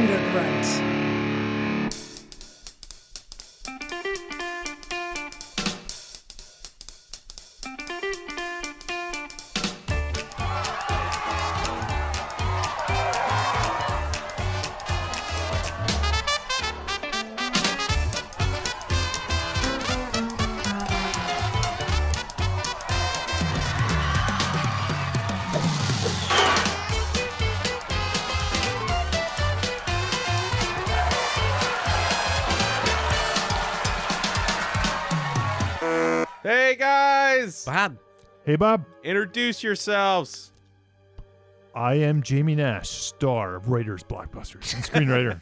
Grunt. Hey guys! Bob. Hey, Bob. Introduce yourselves. I am Jamie Nash, star of Writers, Blockbusters, and screenwriter.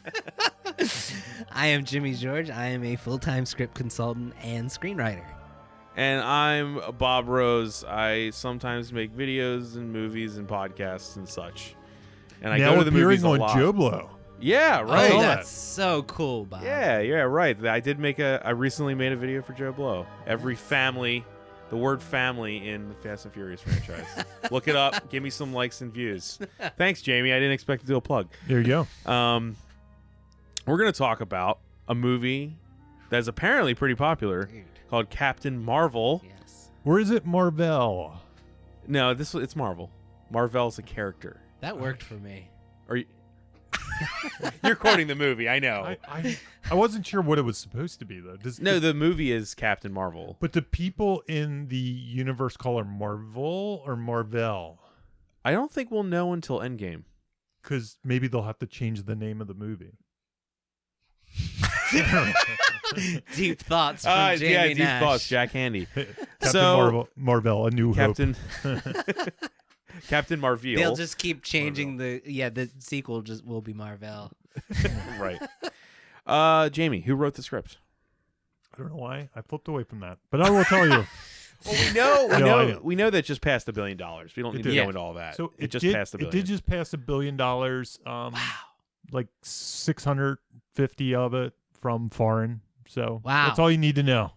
I am Jimmy George. I am a full-time script consultant and screenwriter. And I'm Bob Rose. I sometimes make videos and movies and podcasts and such. And I now go to the movies a appearing lot. on Joe Blow. Yeah, right. Oh, that. that's so cool, Bob. Yeah, right. I recently made a video for Joe Blow. Every family, the word family in the Fast and Furious franchise. Look it up. Give me some likes and views. Thanks, Jamie. I didn't expect to do a plug. There you go. We're going to talk about a movie that's apparently pretty popular called Captain Marvel. Yes. Or is it Marvel? No, it's Marvel. Marvel's a character. That worked for me. Are you? You're quoting the movie. I know. I wasn't sure what it was supposed to be, though. No, the movie is Captain Marvel. But do people in the universe call her Marvel or Marvel? I don't think we'll know until Endgame. Because maybe they'll have to change the name of the movie. Deep thoughts from Jamie yeah, deep Nash. thoughts, Jack Handy. Captain Marvel, A New Captain Hope. Captain Marvel. They'll just keep changing the sequel will be Marvel. Right. Jamie, who wrote the script? I don't know why. I flipped away from that. But I will tell you. Well, we know that just passed $1 billion. We don't need to did. go into all that. So it just did, passed $1 billion. It did just pass $1 billion. Wow. Like 650 of it from foreign. So Wow. that's all you need to know.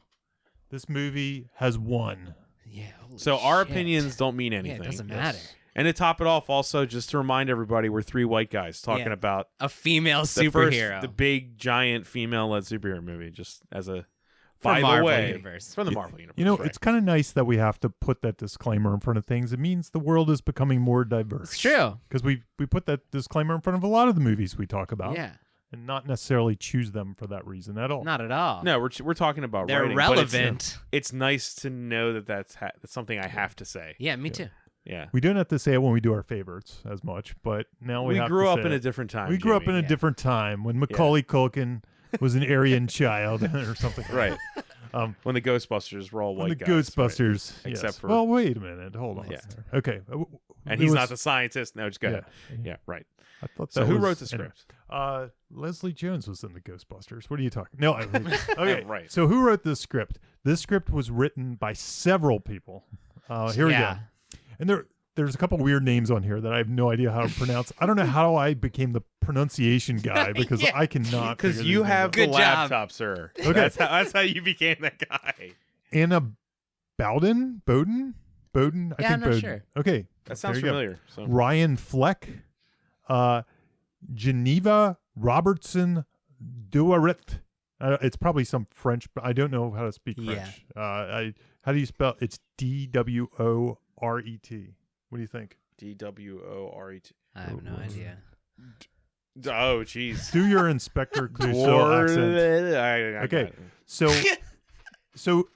This movie has won. Yeah. holy So our shit. opinions don't mean Yeah, anything. it doesn't matter. And to top it off, also, just to remind everybody, we're three white guys talking Yeah. about A female the superhero. the big, giant, female-led superhero movie, just as a, For by Marvel the way, Universe. from the Marvel Universe. You know, right. it's kind of nice that we have to put that disclaimer in front of things. It means the world is becoming more diverse. It's true. Because we put that disclaimer in front of a lot of the movies we talk about. Yeah. And not necessarily choose them for that reason at all. Not at all. No, we're talking about They're writing, but relevant. it's nice to know that that's something I have to say. Yeah, me too. Yeah. We don't have to say it when we do our favorites as much, but now we have grew to up say in it. a different time. We grew up in a Yeah. different time when Macaulay Culkin was an Aryan child or something. Right. When the Ghostbusters were all the white guys. Ghostbusters, right? Except yes. for Well, wait a minute. Hold on. Yeah. Okay. And he's not the scientist. No, just go ahead. Yeah. Yeah, right. I thought So that who was- wrote the script? Leslie Jones was in the Ghostbusters. What are you talking? No, okay. Right. So who wrote this script? This script was written by several people. Here we go. Yeah. And there's a couple weird names on here that I have no idea how to pronounce. I don't know how I became the pronunciation guy because Yeah. I cannot. Because figure you these names have out. the Good job. laptop, sir. Okay. That's how you became that guy. Anna Bowden. I Yeah, think I'm not Bowden. sure. Okay, That sounds there you go. familiar. So Ryan Fleck, Geneva Robertson Duaret. It's probably some French, but I don't know how to speak Yeah. French. How do you spell? It's DWORET. What do you think? DWORET. I have no idea. Oh, jeez. Do your Inspector Clouseau accent. Okay. So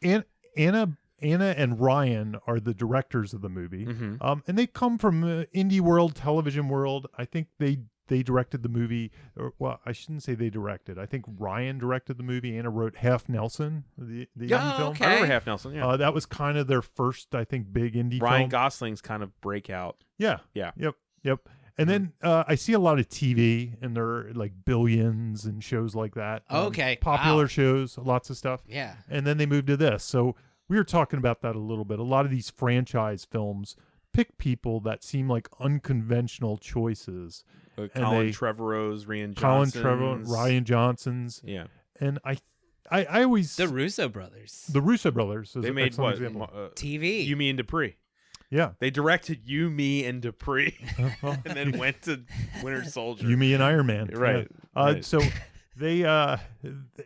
Anna and Ryan are the directors of the movie, Mm-hmm. and they come from indie world, television world. I think they directed the movie. Or, well, I shouldn't say they directed. I think Ryan directed the movie. Anna wrote Half Nelson, the indie film. okay. I remember Half Nelson. Yeah. That was kind of their first, I think, big indie Ryan film. Gosling's kind of breakout. Yeah. Yeah. Yep. And then I see a lot of TV, and they're like Billions and shows like that. Okay. Popular Wow. shows, lots of stuff. Yeah. And then they moved to this. So we were talking about that a little bit. A lot of these franchise films pick people that seem like unconventional choices. And Colin they- Trevorrow's, Colin Trevor, Ryan Ryan Johnson's. Yeah. And I always The Russo brothers. the Russo brothers. Is They an made excellent what? example. TV. You mean Dupree? Yeah. They directed You, Me, and Dupree, and then went to Winter Soldier. You, Me, and Iron Man. Right. Yeah. Right. So they,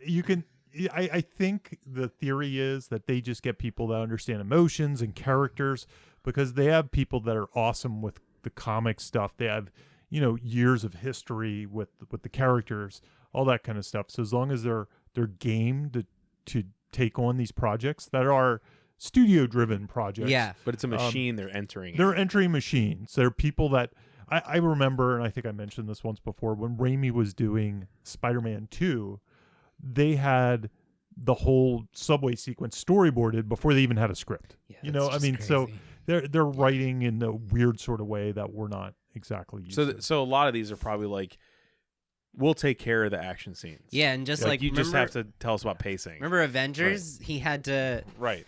you can. I think the theory is that they just get people that understand emotions and characters, because they have people that are awesome with the comic stuff. They have, years of history with the characters, all that kind of stuff. So as long as they're game to take on these projects that are studio-driven projects. Yeah. But it's a machine they're entering. They're entering machines. They're people that I remember, and I think I mentioned this once before, when Raimi was doing Spider-Man 2, they had the whole subway sequence storyboarded before they even had a script. Yeah, that's just so crazy. they're writing in a weird sort of way that we're not exactly used to. So a lot of these are probably like, we'll take care of the action scenes. Yeah, and just Like you just remember, have to tell us about pacing. Remember Avengers? He had to Right.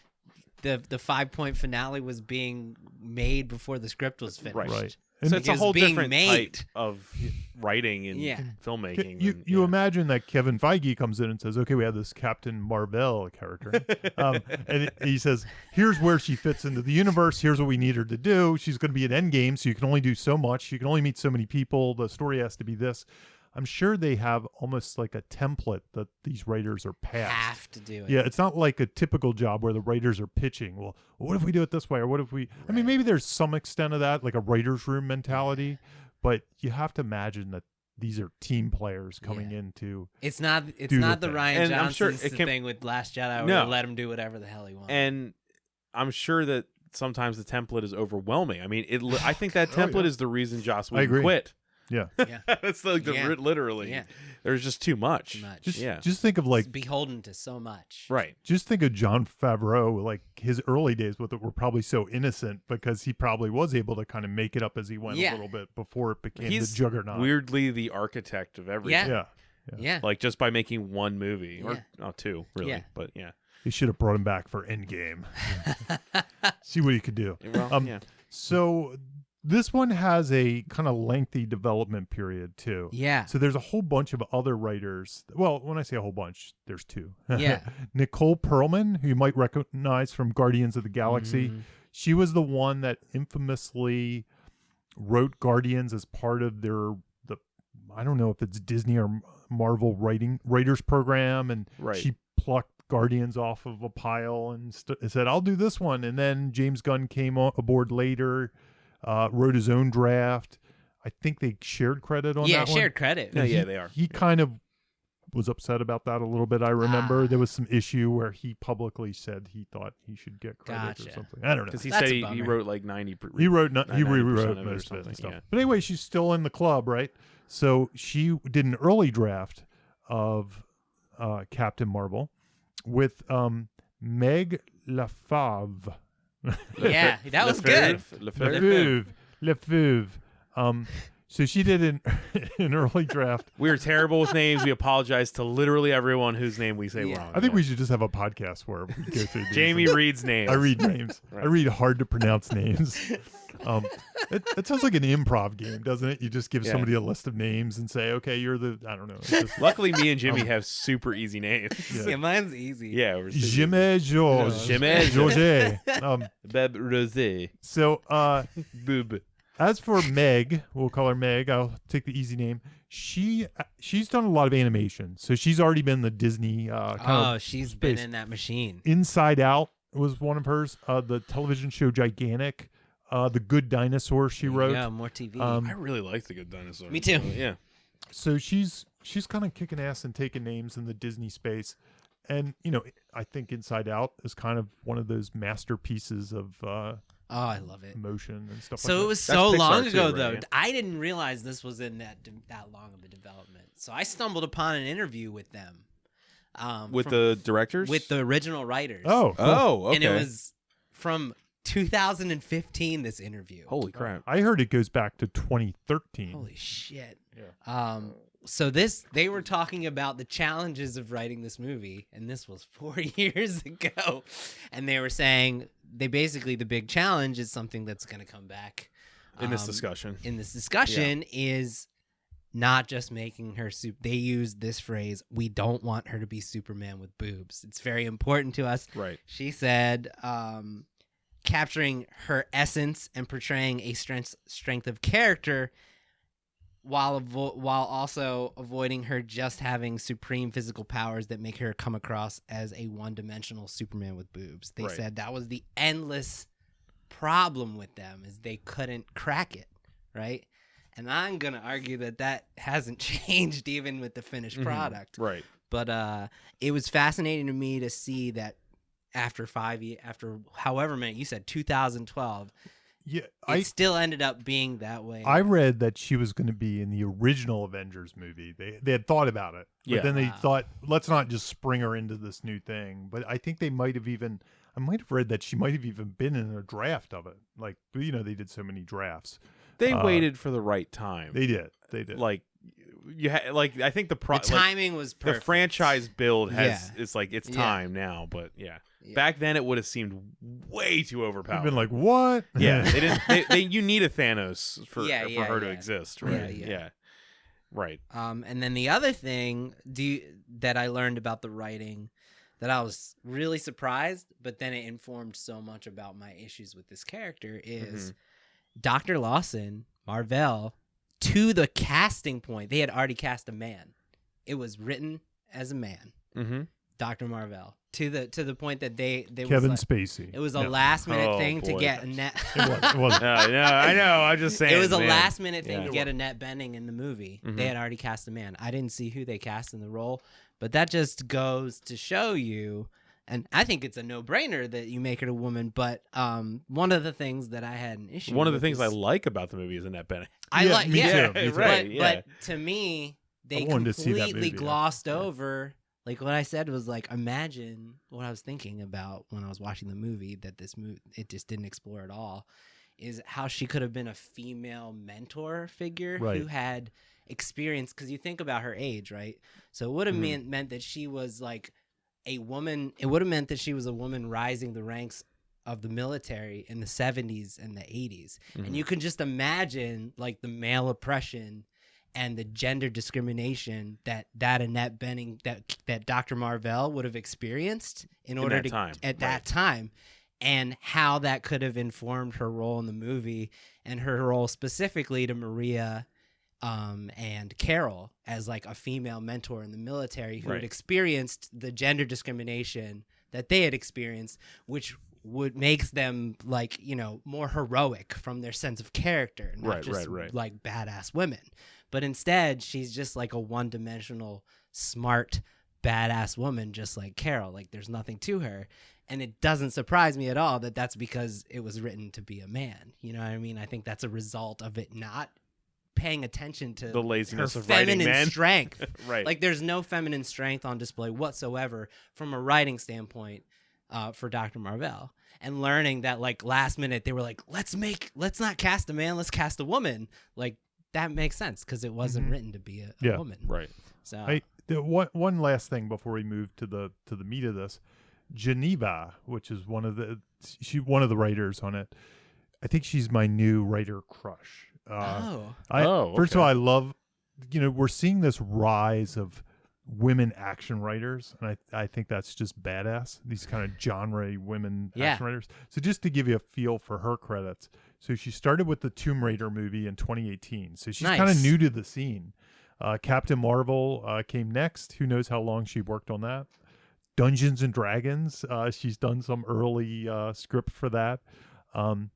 the 5-point finale was being made before the script was finished. Right. So And it's a it was whole being different made. type of writing and Yeah. filmmaking. You than- you yeah. imagine that Kevin Feige comes in and says, "Okay, we have this Captain Marvel character," and he says, "Here's where she fits into the universe. Here's what we need her to do. She's going to be an Endgame, so you can only do so much. You can only meet so many people. The story has to be this." I'm sure they have almost like a template that these writers are past. Have to do it. Yeah, it's not like a typical job where the writers are pitching. Well, what if we do it this way, or what if we? I mean, maybe there's some extent of that, like a writers' room mentality, but you have to imagine that these are team players coming in to. It's not Do the the thing. Ryan And I'm sure Johnson's it can- thing with Last Jedi where No. they let him do whatever the hell he wants. And I'm sure that sometimes the template is overwhelming. I mean, I think that template is the reason Joss Whedon agree. quit. Yeah, yeah, It's like literally. Yeah. There's just too much. too much. just think of like It's beholden to so much. Right. just think of Jon Favreau, like his early days with it were probably so innocent because he probably was able to kind of make it up as he went Yeah. a little bit before it became He's the juggernaut. weirdly the architect of everything. Yeah. Yeah, Yeah. Like just by making one movie Yeah. or two, really. Yeah. But yeah. they should have brought him back for Endgame. See what he could do. Well, yeah. So this one has a kind of lengthy development period too. Yeah. So there's a whole bunch of other writers. Well, when I say a whole bunch, there's two. Yeah. Nicole Perlman, who you might recognize from Guardians of the Galaxy. Mhm. She was the one that infamously wrote Guardians as part of the I don't know if it's Disney or Marvel writers program, and Right. she plucked Guardians off of a pile and said, "I'll do this one." And then James Gunn came aboard later, wrote his own draft. I think they shared credit on that one. shared credit. No, And yeah, he- they are. He kind of was upset about that a little bit. I remember Ah. there was some issue where he publicly said he thought he should get credit or Gotcha. something. I don't know. Because he That's said a he bummer. wrote like 90. He wrote he 90% rewrote of it or most of it and something, stuff. yeah. But anyway, she's still in the club, right? So she did an early draft of Captain Marvel with Meg Lafave. Yeah, that was good. Lefebvre. Lefebvre. So she did an early draft. We are terrible with names. We apologize to literally everyone whose name we say Yeah. wrong. I think we should just have a podcast where we go through these. Jamie reads names. I read names. Right. I read hard to pronounce names. It sounds like an improv game, doesn't it? You just give Yeah. somebody a list of names and say, "Okay, you're the." I don't know. It's just, Luckily, me and Jimmy have super easy names. Yeah. Yeah, mine's easy. Yeah, we're Jimmy George. Jimmy George. Beb Rosé. So, Boob. as for Meg, we'll call her Meg. I'll take the easy name. She's done a lot of animation, so she's already been the Disney kind Oh, of she's been space. in that machine. Inside Out was one of hers. The television show Gigantic, The Good Dinosaur she wrote. Yeah, more TV. I really like the Good Dinosaur. Me too. Yeah. So she's kind of kicking ass and taking names in the Disney space, and I think Inside Out is kind of one of those masterpieces of Oh, I love it. emotion and stuff. So like it was That's so Pixar long too, ago, right? though. I didn't realize this was in that long of a development. So I stumbled upon an interview with them. With from- the directors? with the original writers. that. Oh, cool. Oh, okay. And it was from 2015. This interview. Holy crap. I heard it goes back to 2013. Holy shit. Yeah. So they were talking about the challenges of writing this movie, and this was 4 years ago. And they were saying the big challenge is something that's going to come back In this discussion. is not just making her they use this phrase, we don't want her to be Superman with boobs. It's very important to us. Right. She said, capturing her essence and portraying a strength of character while also avoiding her just having supreme physical powers that make her come across as a one-dimensional Superman with boobs. They said that was the endless problem with them, is they couldn't crack it, right? And I'm going to argue that hasn't changed even with the finished product. Right. But it was fascinating to me to see that after however many, you said 2012, Yeah, it still ended up being that way. I read that she was going to be in the original Avengers movie. They had thought about it, but then they thought, let's not just spring her into this new thing. But I think I might have read that she might have even been in a draft of it. Like, they did so many drafts. They waited for the right time. They did. Like, I think the timing was perfect. The franchise build it's like it's time now, but back then it would have seemed way too overpowered. I've been like, what? Yeah, they didn't. You need a Thanos for her to exist, right? Yeah. Right. And then the other thing that I learned about the writing that I was really surprised, but then it informed so much about my issues with this character is Dr. Lawson, Marvell, to the casting point, they had already cast a man. It was written as a man. Dr. Marvell. To the point that they Kevin was Spacey. It was a last minute thing to get Annette. It was. No, I know. I'm just saying. It was a last minute thing to get Annette Bening in the movie. They had already cast a man. I didn't see who they cast in the role, but that just goes to show you. And I think it's a no-brainer that you make her a woman. But one of the things that I had an issue. One of the things I like about the movie is Annette Bening. Me too. Right. But to me, they completely movie, glossed over. Like what I said was like, imagine what I was thinking about when I was watching the movie, that this movie, it just didn't explore at all, is how she could have been a female mentor figure who had experience. Because you think about her age, right? So it would have meant that she was like a woman. It would have meant that she was a woman rising the ranks of the military in the 70s and the 80s. And you can just imagine like the male oppression and the gender discrimination that Annette Bening, that Dr. Marvell would have experienced that time, and how that could have informed her role in the movie and her role specifically to Maria and Carol as like a female mentor in the military who had experienced the gender discrimination that they had experienced, which makes them like, more heroic from their sense of character, not just like badass women. But instead, she's just like a one-dimensional, smart, badass woman, just like Carol. Like, there's nothing to her. And it doesn't surprise me at all that that's because it was written to be a man. You know what I mean? I think that's a result of it not paying attention to the laziness her of writing feminine men. strength. Right. Like, there's no feminine strength on display whatsoever from a writing standpoint for Dr. Marvell. And learning that, like, last minute, they were like, let's not cast a man, let's cast a woman. Like, that makes sense because it wasn't written to be a woman. Right. So one last thing before we move to the meat of this. Geneva, which is one of the writers on it. I think she's my new writer crush. First of all, I love, we're seeing this rise of women action writers, and I think that's just badass. These kind of genre women action writers. So just to give you a feel for her credits. So she started with the Tomb Raider movie in 2018. So she's kind of new to the scene. Captain Marvel came next. Who knows how long she worked on that? Dungeons and Dragons. She's done some early script for that.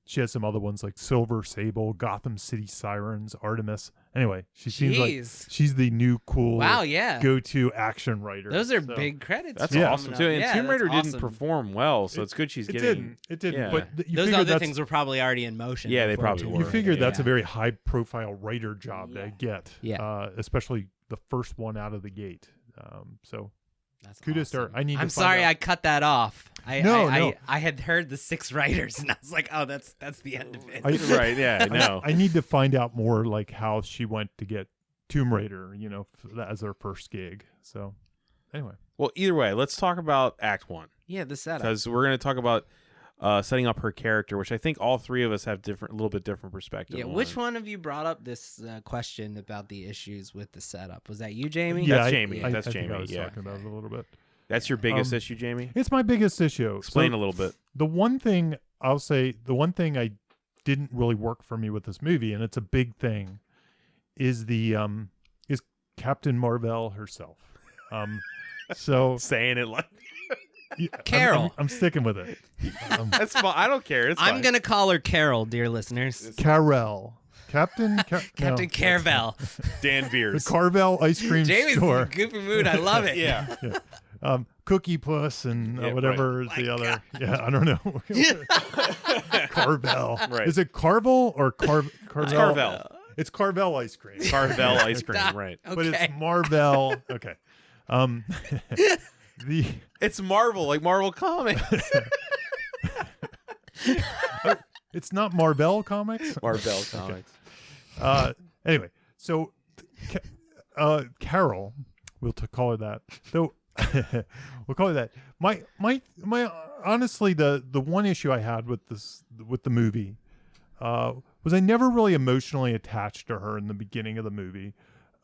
She has some other ones like Silver Sable, Gotham City Sirens, Artemis. Anyway, she seems like she's the new cool go-to action writer. Those are big credits. That's awesome too. And Tomb Raider didn't perform well, so it's good she's getting. It didn't. Yeah. But those other things were probably already in motion. Yeah, they probably were. You figure that's a very high-profile writer job to get. Yeah. Especially the first one out of the gate. So. That's kudos to her. I'm sorry I cut that off. No. I had heard the 6 writers, and I was like, oh, that's the end of it. Right, yeah, no. I need to find out more, like, how she went to get Tomb Raider, as her first gig. So, anyway. Well, either way, let's talk about Act 1. Yeah, the setup. Because we're going to talk about setting up her character, which I think all three of us have a little bit different perspective. Yeah, which one of you brought up this question about the issues with the setup? Was that you, Jamie? Yeah, that's Jamie. I That's think Jamie. I was talking about it a little bit. That's your biggest issue, Jamie? It's my biggest issue. Explain a little bit. The one thing I'll say the one thing I didn't really work for me with this movie, and it's a big thing, is is Captain Marvel herself. So saying it like yeah, Carol. I'm sticking with it. that's fine. I don't care. It's I'm fine. gonna call her Carol, dear listeners. Carvel. Captain Carvel. Dan The Veers. Carvel ice cream Jamie's in store. a goofy mood. I love it. Yeah. Cookie Puss and Yeah, whatever is the other. Yeah, I don't know. Carvel. Right. Is it Carvel or Carvel? Carvel. It's Carvel ice cream. Carvel ice cream, right? Okay. But it's Marvel. Okay. The It's Marvel, like Marvel Comics. it's not Marvel Comics. Marvel Comics. Anyway, so Carol, we'll call her that. Though we'll call her that. My honestly, the one issue I had with the movie was I never really emotionally attached to her in the beginning of the movie.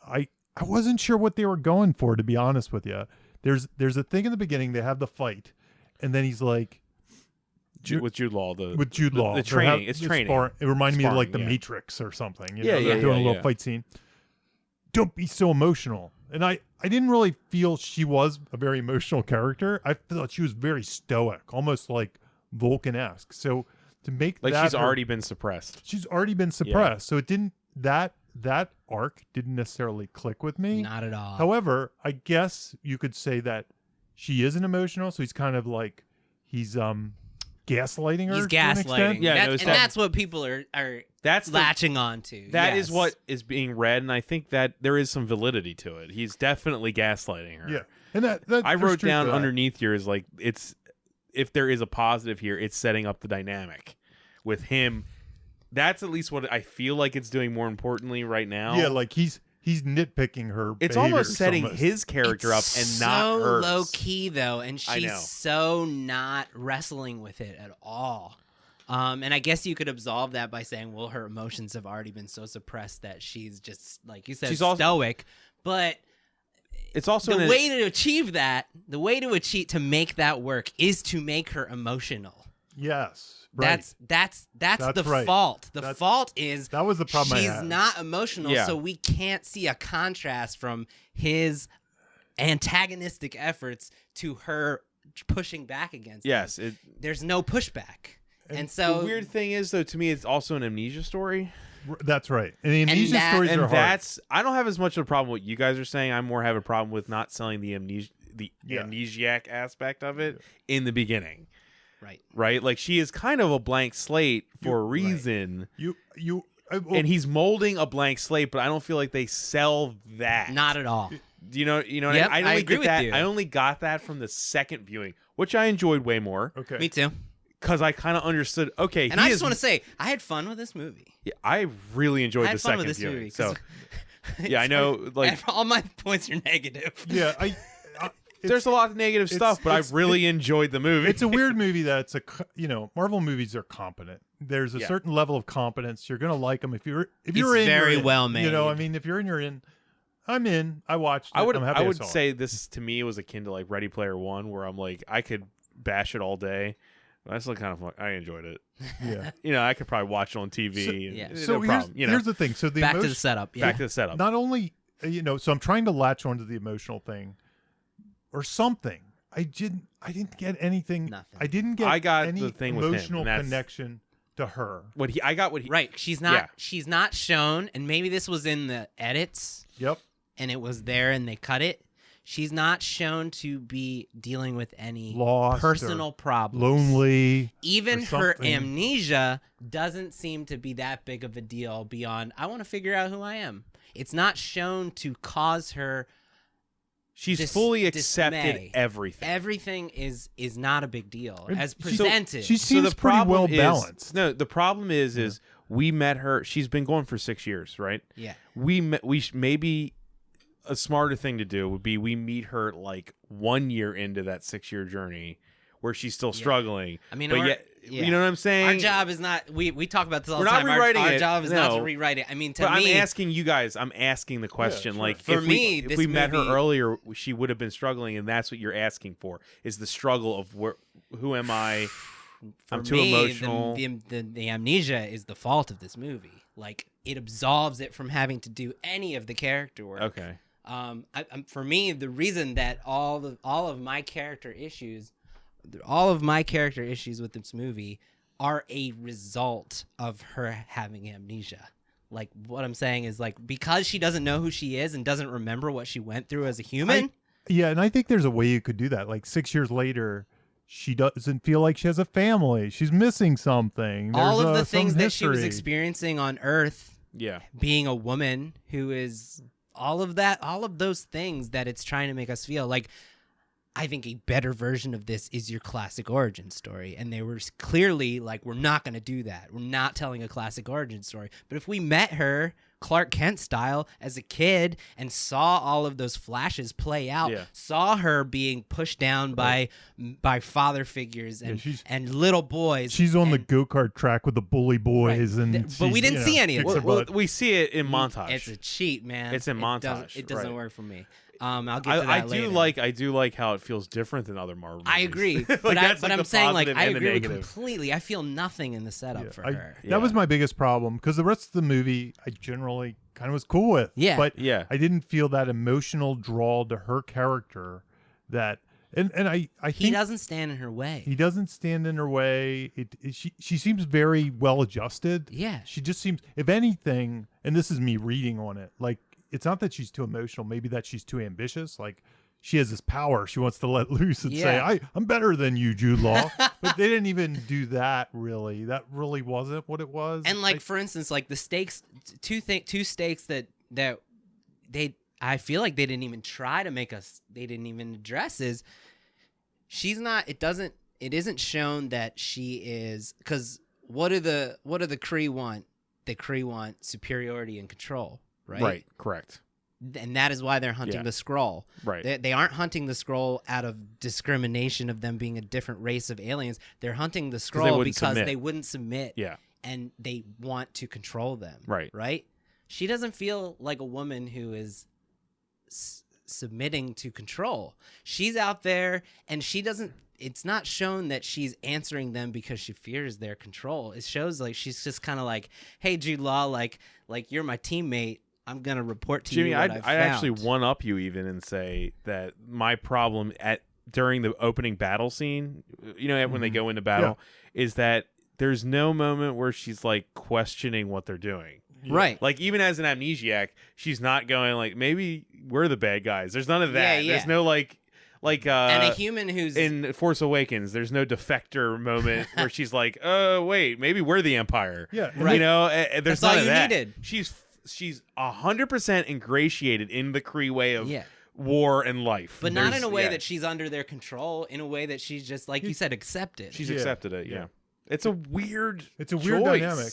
I wasn't sure what they were going for, to be honest with you. There's a thing in the beginning. They have the fight, and then he's like, With Jude Law. with Jude Law. The training. It's training. It reminded me of like the Sparring, yeah. Matrix or something. You Yeah, know, yeah, they're doing yeah, a little yeah. fight scene. Don't be so emotional. And I didn't really feel she was a very emotional character. I thought she was very stoic, almost like Vulcan-esque. So to make Like that she's her- already been suppressed. she's already been suppressed. So it didn't that arc didn't necessarily click with me. Not at all. However, I guess you could say that she isn't emotional, so he's kind of like he's gaslighting her. He's to an extent. gaslighting. Yeah, That's- no, it's and not- that's what people are That's the, latching on to. that is Yes. what is being read, and I think that there is some validity to it. He's definitely gaslighting her. Yeah, and that I there's wrote truth down to that. underneath here is like it's if there is a positive here, it's setting up the dynamic with him. That's at least what I feel like it's doing. More importantly, right now, Yeah, like he's nitpicking her. it's behaviors almost setting almost. his character up and so not hers. low key though, and I she's know. so not wrestling with it at all. And I guess you could absolve that by saying, well, her emotions have already been so suppressed that she's just, like you said, She's also- stoic. But It's also the an- way to achieve that, to make that work is to make her emotional. Yes, right. That's the right. fault. The That's- fault is that was the problem I she's had. not emotional, Yeah. so we can't see a contrast from his antagonistic efforts to her pushing back against him. yes. It, There's no pushback. And the so weird thing is, though, to me, it's also an amnesia story. That's right. And the amnesia that- stories And are hard. that's I don't have as much of a problem with what you guys are saying. I more have a problem with not selling the Yeah. amnesiac aspect of it in the beginning, right. right? Like she is kind of a blank slate for a Right. reason, And and he's molding a blank slate. But I don't feel like they sell that. Not at all. You know. Yep, I I only agree get with that. you. I only got that from the second viewing, which I enjoyed way more okay. Me too. because I kind of understood. Okay, And I just want to say, I had fun with this movie. Yeah, I really enjoyed I the had fun second with this viewing. movie. So 'cause yeah, I know. Like, all my points are negative. Yeah, there's a lot of negative stuff, but I really enjoyed the movie. it's a weird movie that Marvel movies are competent. There's a Yeah. certain level of competence. You're gonna like them if you're in. very you're in. well You know, I made. mean, if you're in, you're in. I'm in. I watched. It. I would I'm happy I would saw it. say this to me was akin to like Ready Player One, where I'm like I could bash it all day. But I still kind of I enjoyed it. Yeah. You know, I could probably watch it on TV. So- and- yeah. no So problem. You know, here's the thing. So the Back to the emotion, setup. Yeah. back to the setup. not only so I'm trying to latch onto the emotional thing, or something. I didn't get anything. Nothing. I didn't get. I got any the thing with him, emotional and that's- connection to her. I got what he Right. She's not. Yeah. She's not shown, and maybe this was in the edits, Yep. and it was there, and they cut it. She's not shown to be dealing with any Lost personal problems. Lonely. Even or her something. amnesia doesn't seem to be that big of a deal beyond, I want to figure out who I am. It's not shown to cause her. she's fully dismay. accepted everything. Everything is not a big deal And as she- presented. she So seems the pretty problem well is, balanced. No, the problem is we met her. She's been going for 6 years, right? yeah. Maybe a smarter thing to do would be we meet her like 1 year into that 6-year journey where she's still struggling. I mean, but our- yet, yeah. you know what I'm saying? Our job is not. We talk about this all We're the not time. rewriting our it, job is not to no. rewrite it. I mean, to But me, I'm asking you guys. I'm asking the question. sure. Like, For if me, if this we met her movie- earlier, she would have been struggling, and that's what you're asking for is the struggle of who am I for I'm too me, emotional. The amnesia is the fault of this movie. Like, it absolves it from having to do any of the character work. Okay. For me, the reason that all of my character issues with this movie are a result of her having amnesia. Like, what I'm saying is, like, because she doesn't know who she is and doesn't remember what she went through as a human. And I think there's a way you could do that. Like 6 years later, she doesn't feel like she has a family. She's missing something. There's, all of the things some that she was history. experiencing on Earth, Yeah. being a woman who is all of those things that it's trying to make us feel like. I think a better version of this is your classic origin story. And they were clearly like, we're not going to do that. We're not telling a classic origin story. But if we met her Clark Kent style as a kid and saw all of those flashes play out, saw her being pushed down by father figures and little boys. She's on the go-kart track with the bully boys. But we didn't see any of it. Well, we see it in montage. It's a cheat, man. It's in montage. It doesn't work for me. I'll get to that later. I do like how it feels different than other Marvel movies. I agree, like, but like I'm saying, like, I agree with negative. completely. I feel nothing in the setup for her. That was my biggest problem, because the rest of the movie I generally kind of was cool with. Yeah. But I didn't feel that emotional draw to her character that. And I think he doesn't stand in her way. He doesn't stand in her way. She seems very well adjusted. Yeah. She just seems, if anything, and this is me reading on it, like, it's not that she's too emotional, maybe that she's too ambitious. Like, she has this power she wants to let loose and say, I'm better than you, Jude Law. But they didn't even do that, really. That really wasn't what it was. And, like, for instance, like, the stakes, two stakes that I feel like they didn't even try to make us, they didn't even address is, she's not, it isn't shown that she is, because what do the Kree want? The Kree want superiority and control. Right, correct. And that is why they're hunting the Skrull. Right. They aren't hunting the Skrull out of discrimination of them being a different race of aliens. They're hunting the Skrull because they wouldn't submit. Yeah. And they want to control them. Right. Right? She doesn't feel like a woman who is submitting to control. She's out there, and she doesn't. It's not shown that she's answering them because she fears their control. It shows like she's just kind of like, "Hey, Jude Law, like you're my teammate. I'm gonna report to Jimmy, you what I've I'd actually found." one up you even and say that my problem during the opening battle scene, when they go into battle, is that there's no moment where she's like questioning what they're doing. Right. Like, even as an amnesiac, she's not going like, maybe we're the bad guys. There's none of that. Yeah. There's no like and a human who's in Force Awakens, there's no defector moment where she's like, oh wait, maybe we're the Empire. Yeah, right. There's That's none all of you that. needed. She's 100% ingratiated in the Kree way of war and life, but not in a way that she's under their control. In a way that she's just, like you said, accepted. She's accepted it. Yeah. It's a weird. It's a weird choice. dynamic.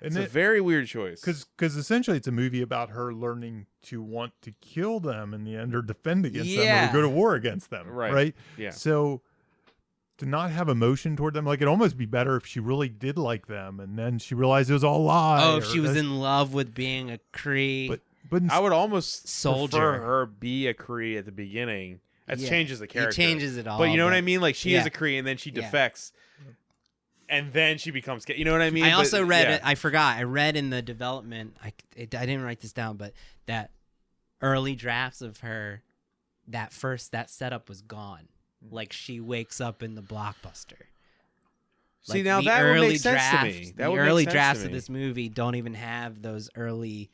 It's a very weird choice. Because essentially it's a movie about her learning to want to kill them in the end or defend against them or to go to war against them. Right? Yeah. So to not have emotion toward them, like, it'd almost be better if she really did like them and then she realized it was all a lie. Oh, if she was in love with being a Kree. But I would almost soldier. prefer her be a Kree at the beginning. That changes the character. It changes it all. But you know what I mean? Like, she is a Kree and then she defects. And then she becomes, you know what I mean? I also read it. I forgot. I read in the development. I didn't write this down, but that early drafts of her, that setup was gone. Like, she wakes up in the Blockbuster. See, now that would make sense to me. The early drafts of this movie don't even have those early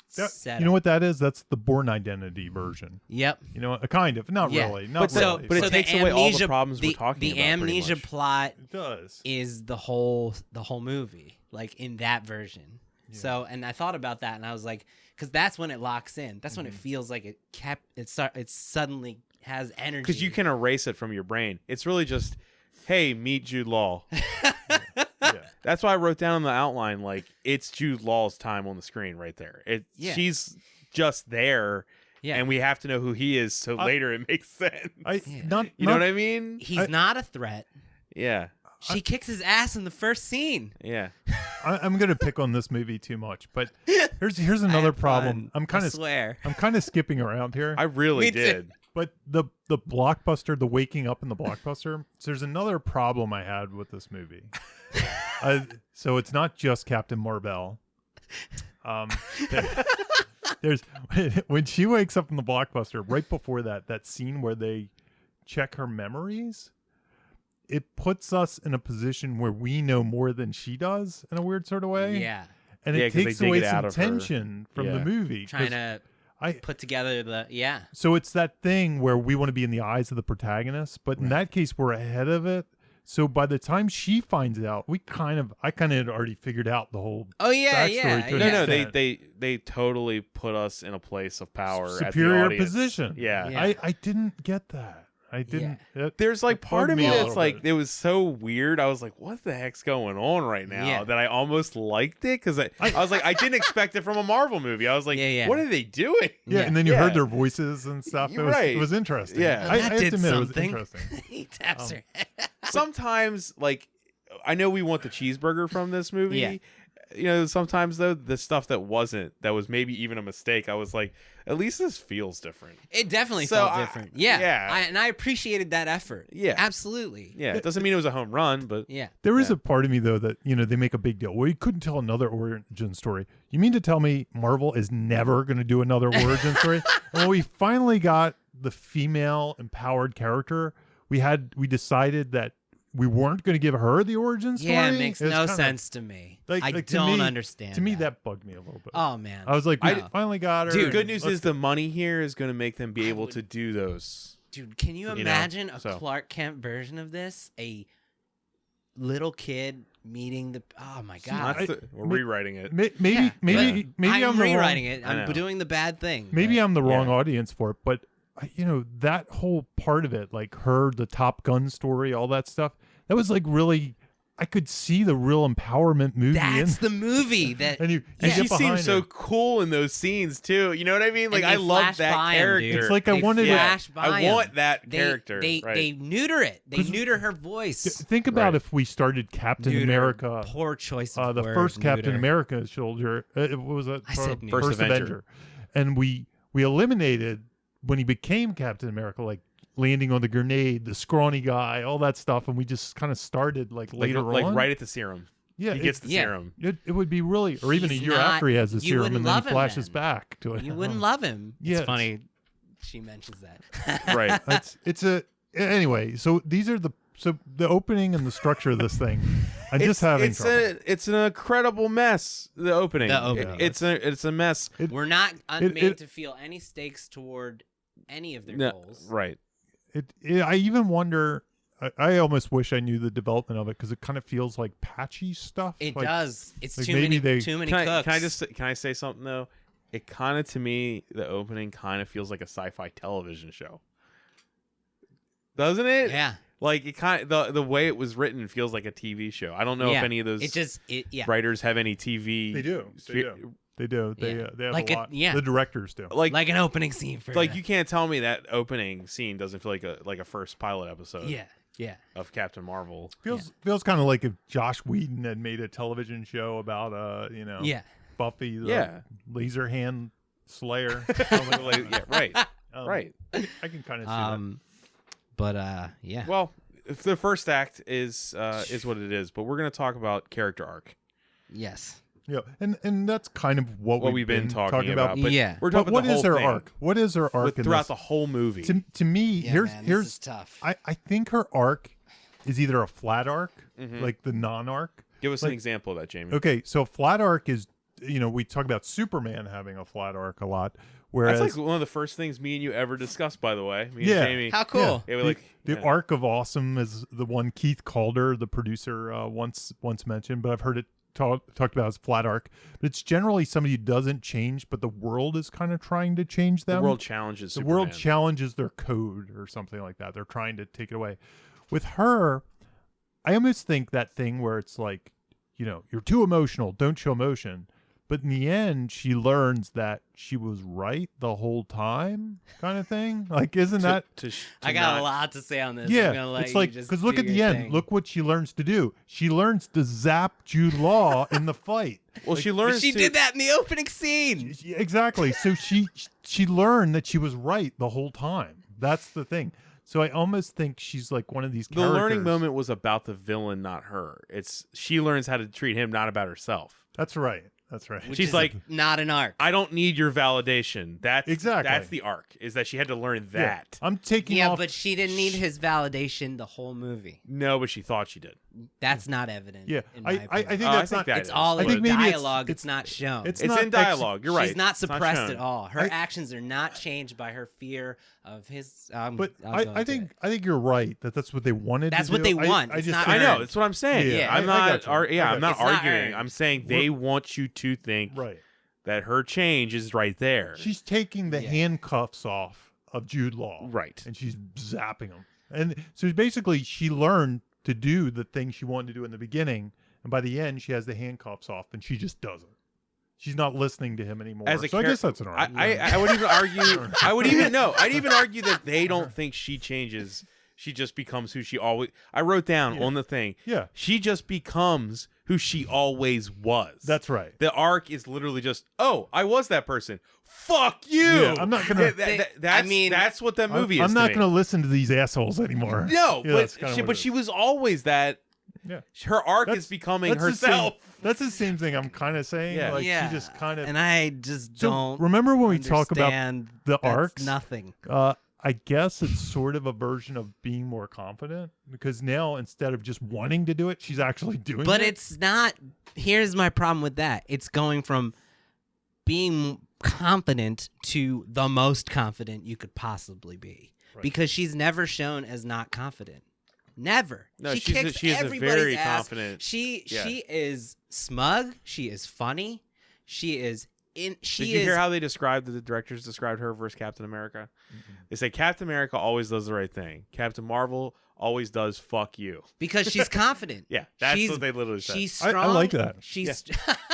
setup. You know what that is? That's the Bourne Identity version. Yep. You know, a kind of, not really, not really. But it takes away all the problems we're talking about. The amnesia plot does is the whole movie, like, in that version. Yeah. So, and I thought about that, and I was like, because that's when it locks in. That's when it feels like it suddenly has energy. Because you can erase it from your brain. It's really just, hey, meet Jude Law. That's why I wrote down in the outline, like, it's Jude Law's time on the screen right there. She's just there, and we have to know who he is, so later it makes sense. You know what I mean? He's not a threat. Yeah. She kicks his ass in the first scene. Yeah. I'm gonna pick on this movie too much, but here's another problem. I'm kind of skipping around here. I really did. But the blockbuster, the waking up in the blockbuster. So there's another problem I had with this movie. So it's not just Captain Marvel. There's when she wakes up in the blockbuster. Right before that scene where they check her memories, it puts us in a position where we know more than she does in a weird sort of way. Yeah. And Yeah, it 'cause takes they dig away it out some of her. tension from the Yeah. movie. Trying to put together So it's that thing where we want to be in the eyes of the protagonist, but in Right. that case, we're ahead of it. So by the time she finds out, I kind of had already figured out the whole Oh yeah, backstory yeah. to an No, extent. they totally put us in a place of power, at the superior audience. position. Yeah. Yeah. I didn't get that. I didn't. There's like It part bugged of me me a that's little like bit. it was so weird. I was like, "What the heck's going on right now?" Yeah. That I almost liked it because I was like, I didn't expect it from a Marvel movie. I was like, Yeah. "What are they doing?" Yeah, Yeah. and then you Yeah. heard their voices and stuff. You're right. It was interesting. Yeah. Oh, I that have did to admit something. it was interesting. He taps her. Sometimes, like, I know we want the cheeseburger from this movie. Yeah. You know, sometimes though the stuff that was maybe even a mistake. I was like, at least this feels different. It definitely So felt I- different. Yeah. yeah. And I appreciated that effort. Yeah. Absolutely. Yeah, it doesn't mean it was a home run, but Yeah. There is Yeah. a part of me though that they make a big deal. Well, you couldn't tell another origin story. You mean to tell me Marvel is never going to do another origin story? And when we finally got the female empowered character, we decided that we weren't going to give her the origin story. Yeah, it makes was no kinda- sense to me. like, I to don't me- understand. To me, that bugged me a little bit. Oh man. I was like, we No. finally got her. dude, and good news let's is the money here is going to make them be I able would- to do those. Dude, can you know, imagine a so. Clark Kent version of this? A little kid meeting oh my god. We're rewriting it. Maybe Yeah, maybe but maybe I'm I'm the rewriting wrong, it. I I'm know. doing the bad thing. Maybe but- I'm the wrong Yeah. audience for it, but that whole part of it, like the Top Gun story, all that stuff, that was like really. I could see the real empowerment movie. That's in the movie that and you And Yeah. she get behind seems so her. cool in those scenes too. You know what I mean? Like they I love flash that by 'em, character. dude. It's like I They wanted to- flash by I 'em. want that character. They right. they neuter it. They 'Cause- neuter her voice. Think about Right. if we started Captain Neuter. America, Poor choice of the word, first Captain neuter. America soldier. What was that? I said neuter. First First Avenger. Avenger, and we eliminated when he became Captain America, like landing on the grenade, the scrawny guy, all that stuff, and we just kind of started like later like on. right at the serum. Yeah, He gets the yeah. serum. It would be really, or even a He's year not- after he has the you serum, wouldn't and then love he him flashes then. back to it. You wouldn't love him. Yeah, It's funny. She mentions that. Right. It's a anyway. So these are the opening and the structure of this thing. I'm just having trouble. It's an incredible mess. The opening. The opening. It's a mess. We're not it- made it- to feel any stakes toward any of their No, goals. right. I even wonder. I almost wish I knew the development of it because it kind of feels like patchy stuff. It like, does. It's like too maybe many they- too many Can cooks. can I say something though? It kind of to me the opening kind of feels like a sci-fi television show. Doesn't it? Yeah. Like it kind of, the way it was written feels like a TV show. I don't know Yeah. if any of those Yeah. writers have any TV. They do. They do. They Yeah. they have Like a it- lot. yeah. The directors do. Like an opening scene for Like you can't tell me that opening scene doesn't feel like a first pilot episode. Yeah. Yeah. Of Captain Marvel. Feels kind of like if Josh Whedon had made a television show about Yeah. Buffy the Yeah. laser hand slayer. Yeah, right. Right. I can kind of see that. But yeah. Well, if the first act is what it is, but we're gonna talk about character arc. Yes. Yeah, and that's kind of what We've been talking about. But Yeah. we're But talking what about the is whole her thing arc? What is her arc in throughout this? the whole movie? To me, Yeah, here's man, here's this is tough. I think her arc is either a flat arc, Mhm. like the non-arc. Give us an like- example of that, Jamie. Okay, so a flat arc is we talk about Superman having a flat arc a lot, whereas That's like one of the first things me and you ever discussed, by the way. Me and Yeah. Jamie. How cool. Yeah, we're the, like the yeah. arc of awesome is the one Keith Calder, the producer, once mentioned, but I've heard it talked about as flat arc. But it's generally somebody who doesn't change, but the world is kind of trying to change them. The world challenges The Superman. world challenges their code or something like that. They're trying to take it away. With her, I almost think that thing where it's like, you're too emotional, don't show emotion. But in the end, she learns that she was right the whole time, kind of thing. Like, isn't that? I got a lot to say on this. I'm Yeah, gonna let it's you like just because look do at the your end. thing. Look what she learns to do. She learns to zap Jude Law in the fight. Well, she But learns. she to, did that in the opening scene. Exactly. So she learned that she was right the whole time. That's the thing. So I almost think she's like one of these The characters. learning moment was about the villain, not her. It's she learns how to treat him, not about herself. That's right. That's right. Which She's is like, not an arc. I don't need your validation. That's Exactly. That's the arc. Is that she had to learn Yeah. that. I'm taking Yeah, off. but she didn't need his validation the whole movie. No, but she thought she did. That's not evident. Yeah, in my I opinion. think I that's think not. that It's is, all I in think maybe it's- dialogue. It's not shown. it's It's not in dialogue. You're right. She's not It's suppressed shown. at all. Her I- actions are not changed by her fear of his. But I'll go I into think it. you're right that that's what they wanted. That's to what do. they want. I It's just not I think- know. earned. That's what I'm saying. Yeah, I'm I not. got you. I'm not It's not arguing. earned. I'm saying they want you to think right. that her change is right there. She's taking the Yeah. handcuffs off of Jude Law, Right. and she's zapping him. And so basically, she learned to do the thing she wanted to do in the beginning, and by the end, she has the handcuffs off, and she just doesn't. She's not listening to him anymore. As a so I guess that's an I, argument. I would even argue. I'd even argue that they don't think she changes. She just becomes who she always. I wrote down Yeah. on the thing. Yeah, She just becomes who she always was. that's right. The arc is literally just, oh, I was that person. Fuck you. Yeah, I'm not gonna. That's what that movie I'm is. not to going to me. listen to these assholes anymore. No, Yeah, that's kinda what but it she is. was always that. Yeah. Her arc That's- is becoming that's the same- herself. That's the same thing I'm kind of saying. Yeah. Like yeah, she just kind of. and I just So don't. remember when we talk about understand the that's arcs? Nothing. I guess it's sort of a version of being more confident because now instead of just wanting to do it, she's actually doing But it. it's not. Here's my problem with that. It's going from being confident to the most confident you could possibly be, Right. because she's never shown as not confident. Never. No, she she kicks is a everybody's very ass. confident. She Yeah. she is smug. She is funny. She is in. She Did you is. hear how they described the directors described her versus Captain America? They say Captain America always does the right thing. Captain Marvel always does fuck you. because she's confident. Yeah, that's She's- what they literally said. She's I strong. like that. She's.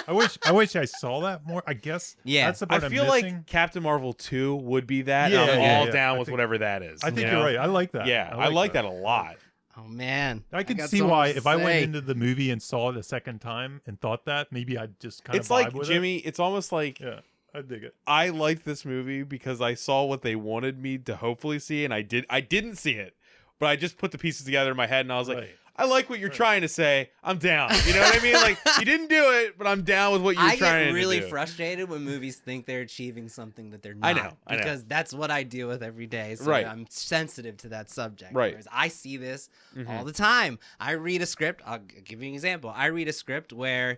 I wish I saw that more. I guess. Yeah. That's the I part feel I'm missing. like Captain Marvel 2 would be that. Yeah, and I'm yeah, all yeah. down I with think- whatever that is. I think you you're know? right. I like that. Yeah, I like that a lot. Oh man, I could got see so why much if to I went say. into the movie and saw it a second time and thought that, maybe I'd just kind It's of vibe like with Jimmy. It's almost like it. Yeah, I dig it. I liked this movie because I saw what they wanted me to hopefully see, and I did. I didn't see it, but I just put the pieces together in my head, and I was like, Right. I like what you're trying to say. I'm down. You know what I mean? Like you didn't do it, but I'm down with what you're I trying get really to do. frustrated when movies think they're achieving something that they're not. I know, because that's what I deal with every day. So Right. I'm sensitive to that subject. Right. Whereas I see this Mhm. all the time. I read a script. I'll give you an example. I read a script where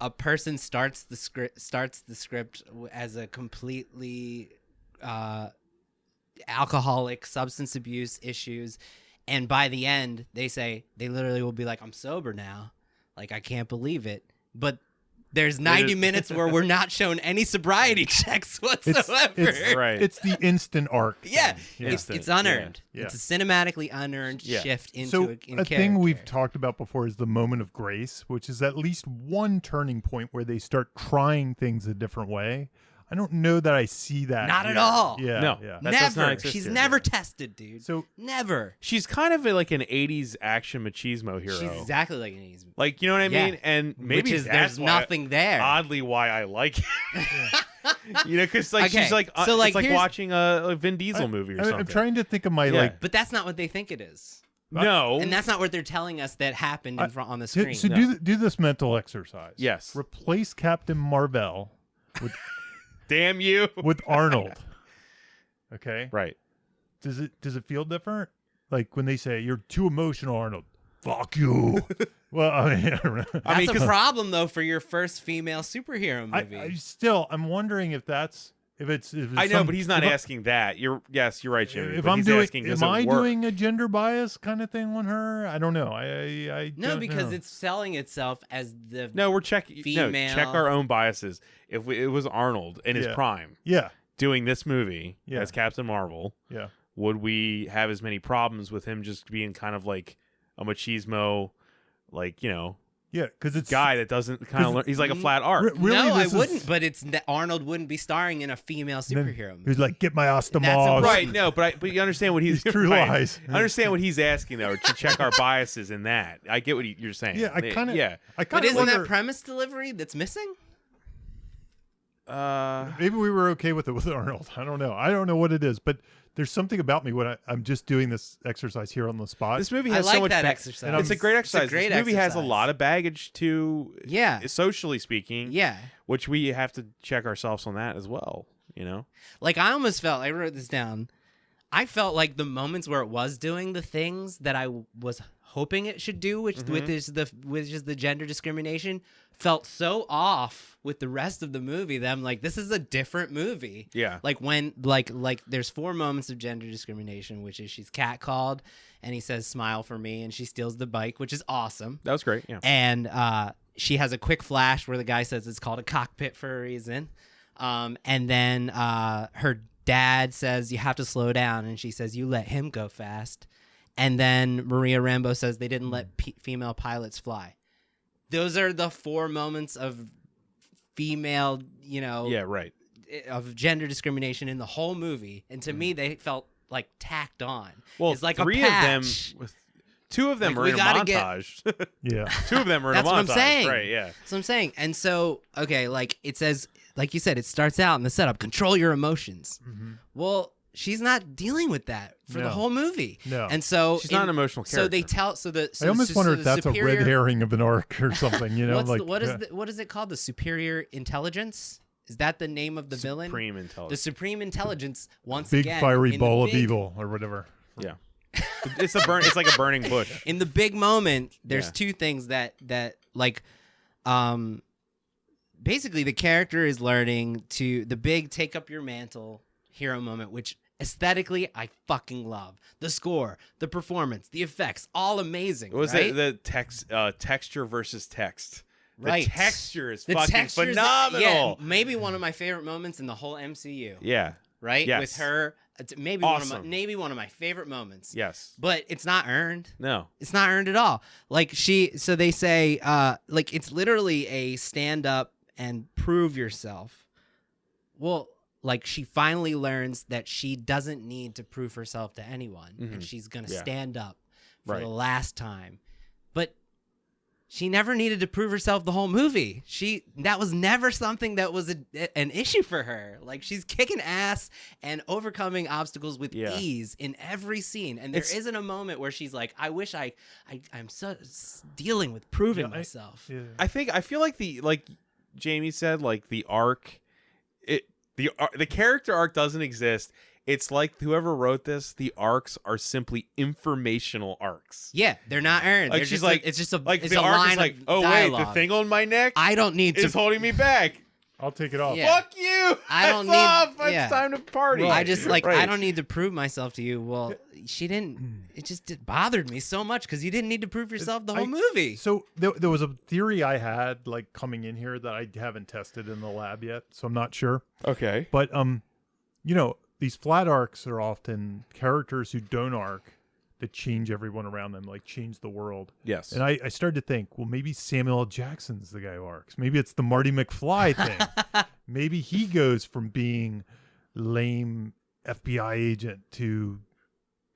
a person starts the script as a completely alcoholic, substance abuse issues, and by the end they literally will be like, I'm sober now, like I can't believe it, but there's 90 minutes where we're not shown any sobriety checks whatsoever. It's Right. It's the instant arc. Yeah, thing. Yeah. it's unearned. Yeah. It's a cinematically unearned Yeah. shift into So in a thing character. we've talked about before is the moment of grace, which is at least one turning point where they start trying things a different way. I don't know that I see that. Not at here. all. Yeah. No. Yeah. That does not Never. exist She's here. never tested, dude. So Never. She's kind of like an 80s action machismo hero. She's exactly like an 80s. Like, you know what I Yeah. mean? And maybe Which is that's there's why- nothing there. Oddly, why I like it. You know, because like Okay, she's like, so, like, it's like here's- watching a Vin Diesel movie or something. I'm trying to think of my Yeah. like. But that's not what they think it is. No, And that's not what they're telling us that happened in front on the So, screen. so No. do this mental exercise. Yes. Replace Captain Marvel with damn you. with Arnold. Okay. Right. Does it feel different? Like when they say you're too emotional, Arnold. Fuck you. Well, I mean, I don't know. That's I mean, a 'cause- problem though for your first female superhero movie. I'm wondering if it's I know, some- but he's not if I- asking that. Yes, you're right, Jimmy. If but I'm he's doing, asking, does am it I work? doing a gender bias kind of thing on her? I don't know. I No, don't because know. it's selling itself as the No, we're checking. No, female- check our own biases. If it was Arnold in his Yeah. prime yeah, doing this movie Yeah. as Captain Marvel, yeah. would we have as many problems with him just being kind of like a machismo, like, you know, Yeah, because it's guy that doesn't kind of learn? He's like a flat arc. Really, no, I this is- wouldn't. But it's Arnold wouldn't be starring in a female then superhero movie. He's like, get my That's Ostomos. a- Right, no, but you understand what he's These true right. lies. I understand what he's asking though, to check our biases in that. I get what you're saying. Yeah, I kind of. yeah. I But kind of isn't wonder. that premise delivery that's missing? Maybe we were okay with it with Arnold. I don't know. I don't know what it is, but there's something about me when I'm just doing this exercise here on the spot. This movie I has like so much that exercise. It's a great exercise. It's a great this movie has a exercise. lot of baggage too. Yeah. Socially speaking. Yeah. Which we have to check ourselves on that as well. You know. Like I almost felt. I wrote this down. I felt like the moments where it was doing the things that I was hoping it should do, which is the gender discrimination, felt so off with the rest of the movie that I'm like, this is a different movie. Yeah. Like when like there's 4 moments of gender discrimination, which is she's catcalled and he says smile for me and she steals the bike, which is awesome. That was great. Yeah. And she has a quick flash where the guy says it's called a cockpit for a reason. And then her dad says you have to slow down and she says you let him go fast. And then Maria Rambeau says they didn't let female pilots fly. Those are the 4 moments of female, Yeah. Right. of gender discrimination in the whole movie. And to me, they felt like tacked on. Well, it's like 3 a of them, patch. 2 of them Like, are we in a gotta get- montage. Yeah. 2 of them are in a montage. That's what I'm saying. Right. Yeah. That's what I'm saying. And so, okay, like it says, like you said, it starts out in the setup, control your emotions. Well, she's not dealing with that for the No. whole movie. No. And so She's not an emotional character. So they tell. So the. So I almost wonder if that's superior, a red herring of an arc or something. You know, What's like the, what is what is it called? The superior intelligence. Is that the name of the villain? Supreme The intelligence. Supreme Intelligence. Once big again, fiery in ball the of big- evil or whatever. Yeah. It's like a burning bush. In the big moment, there's Yeah. 2 things that like, basically the character is learning to the big take up your mantle hero moment, which aesthetically I fucking love. The score, the performance, the effects, all amazing. What was right? the texture versus text? Right. The texture is The fucking textures- phenomenal. Yeah, maybe one of my favorite moments in the whole MCU. Yeah. Right? Yes. With her, it's maybe Awesome. one of my favorite moments. Yes. But it's not earned. No. It's not earned at all. Like so they say, like it's literally a stand up and prove yourself. Well, like she finally learns that she doesn't need to prove herself to anyone, and she's gonna Yeah. stand up for Right. the last time. But she never needed to prove herself the whole movie. That was never something that was an issue for her. Like she's kicking ass and overcoming obstacles with Yeah. ease in every scene. And there isn't a moment where she's like, "I wish I'm so dealing with proving myself." Yeah. I feel like like Jamie said, like the arc, the character arc doesn't exist. It's like whoever wrote this, the arcs are simply informational arcs. Yeah, they're not earned. Like They're she's just like, it's just a like it's the a arc line is like, of oh dialogue. wait, the thing on my neck I don't need is to. holding me back. I'll take it off. Yeah. Fuck you! I don't It's need- off. yeah. It's time to party. I just like I Right. don't need to prove myself to you. Well, she didn't. It just bothered me so much because you didn't need to prove yourself the whole movie. So there was a theory I had like coming in here that I haven't tested in the lab yet, so I'm not sure. Okay. But these flat arcs are often characters who don't arc that change everyone around them, like change the world. Yes. And I started to think, well, maybe Samuel L. Jackson's the guy who arcs. Maybe it's the Marty McFly thing. Maybe he goes from being lame FBI agent to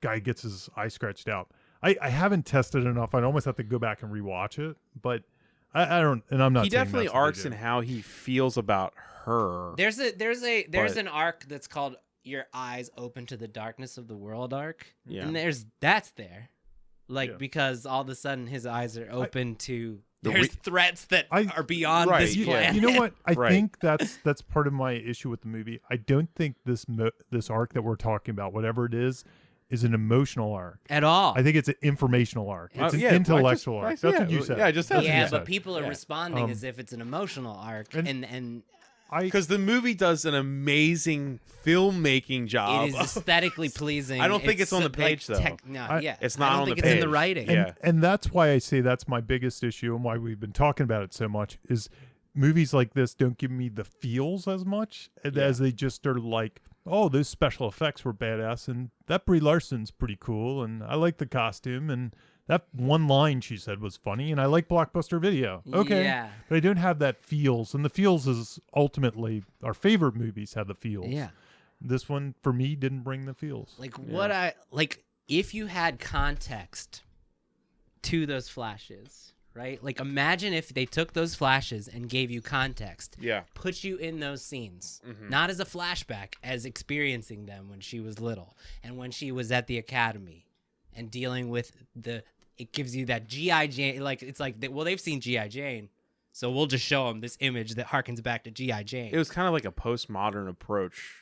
guy gets his eye scratched out. I haven't tested enough. I'd almost have to go back and rewatch it, but I don't. And I'm not. He saying definitely that's what they arcs do. in how he feels about her. There's But- an arc that's called "Your Eyes Open to the Darkness of the World" arc, Yeah. and that's there, like Yeah. because all of a sudden his eyes are open to The there's re- threats that I- are beyond Right, this yeah. planet. You know what? I Right. think that's part of my issue with the movie. I don't think this arc that we're talking about, whatever it is an emotional arc. At all. I think it's an informational arc. It's an yeah, intellectual arc. That's what you said. Yeah, I just said yeah, that. but people are Yeah. responding as if it's an emotional arc, and Because the movie does an amazing filmmaking job. it is aesthetically pleasing. I don't think it's on the like page, though. No, yeah, It's I not don't on think the it's in the page. writing. Yeah. And that's why I say that's my biggest issue and why we've been talking about it so much is movies like this don't give me the feels as much as they just are like, oh, those special effects were badass and that Brie Larson's pretty cool and I like the costume and that one line she said was funny and I like Blockbuster Video. Okay. Yeah. But I don't have that feels, and the feels is ultimately our favorite movies have the feels. Yeah. This one for me didn't bring the feels. Like what I like if you had context to those flashes, right? Like, imagine if they took those flashes and gave you context. Yeah. Put you in those scenes, Mhm. not as a flashback, as experiencing them when she was little and when she was at the academy and dealing with it gives you that G.I. Jane, like, it's like, well, they've seen G.I. Jane, so we'll just show them this image that harkens back to G.I. Jane. It was kind of like a postmodern approach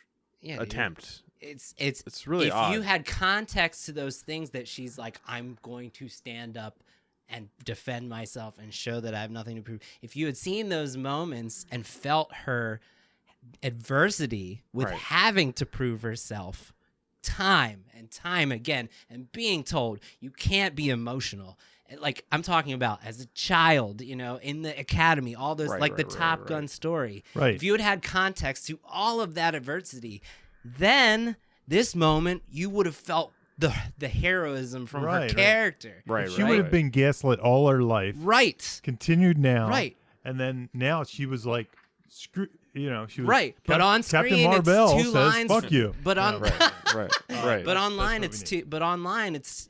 attempt. It's really if odd. you had context to those things that she's like, I'm going to stand up and defend myself and show that I have nothing to prove. If you had seen those moments and felt her adversity with Right. having to prove herself time and time again and being told you can't be emotional. Like, I'm talking about as a child, you know, in the academy, all those, Right, like right, the right, Top right. Gun story. Right. If you had context to all of that adversity, then this moment you would have felt the heroism from Right, her right. character. Right, She right. would have been gaslit all her life. Right. Continued now. Right. And then now she was like, screw. You know, she was Right. But on Captain screen Marvel it's two says, lines. "Fuck you." But on Right. But online that's it's what we two. But online it's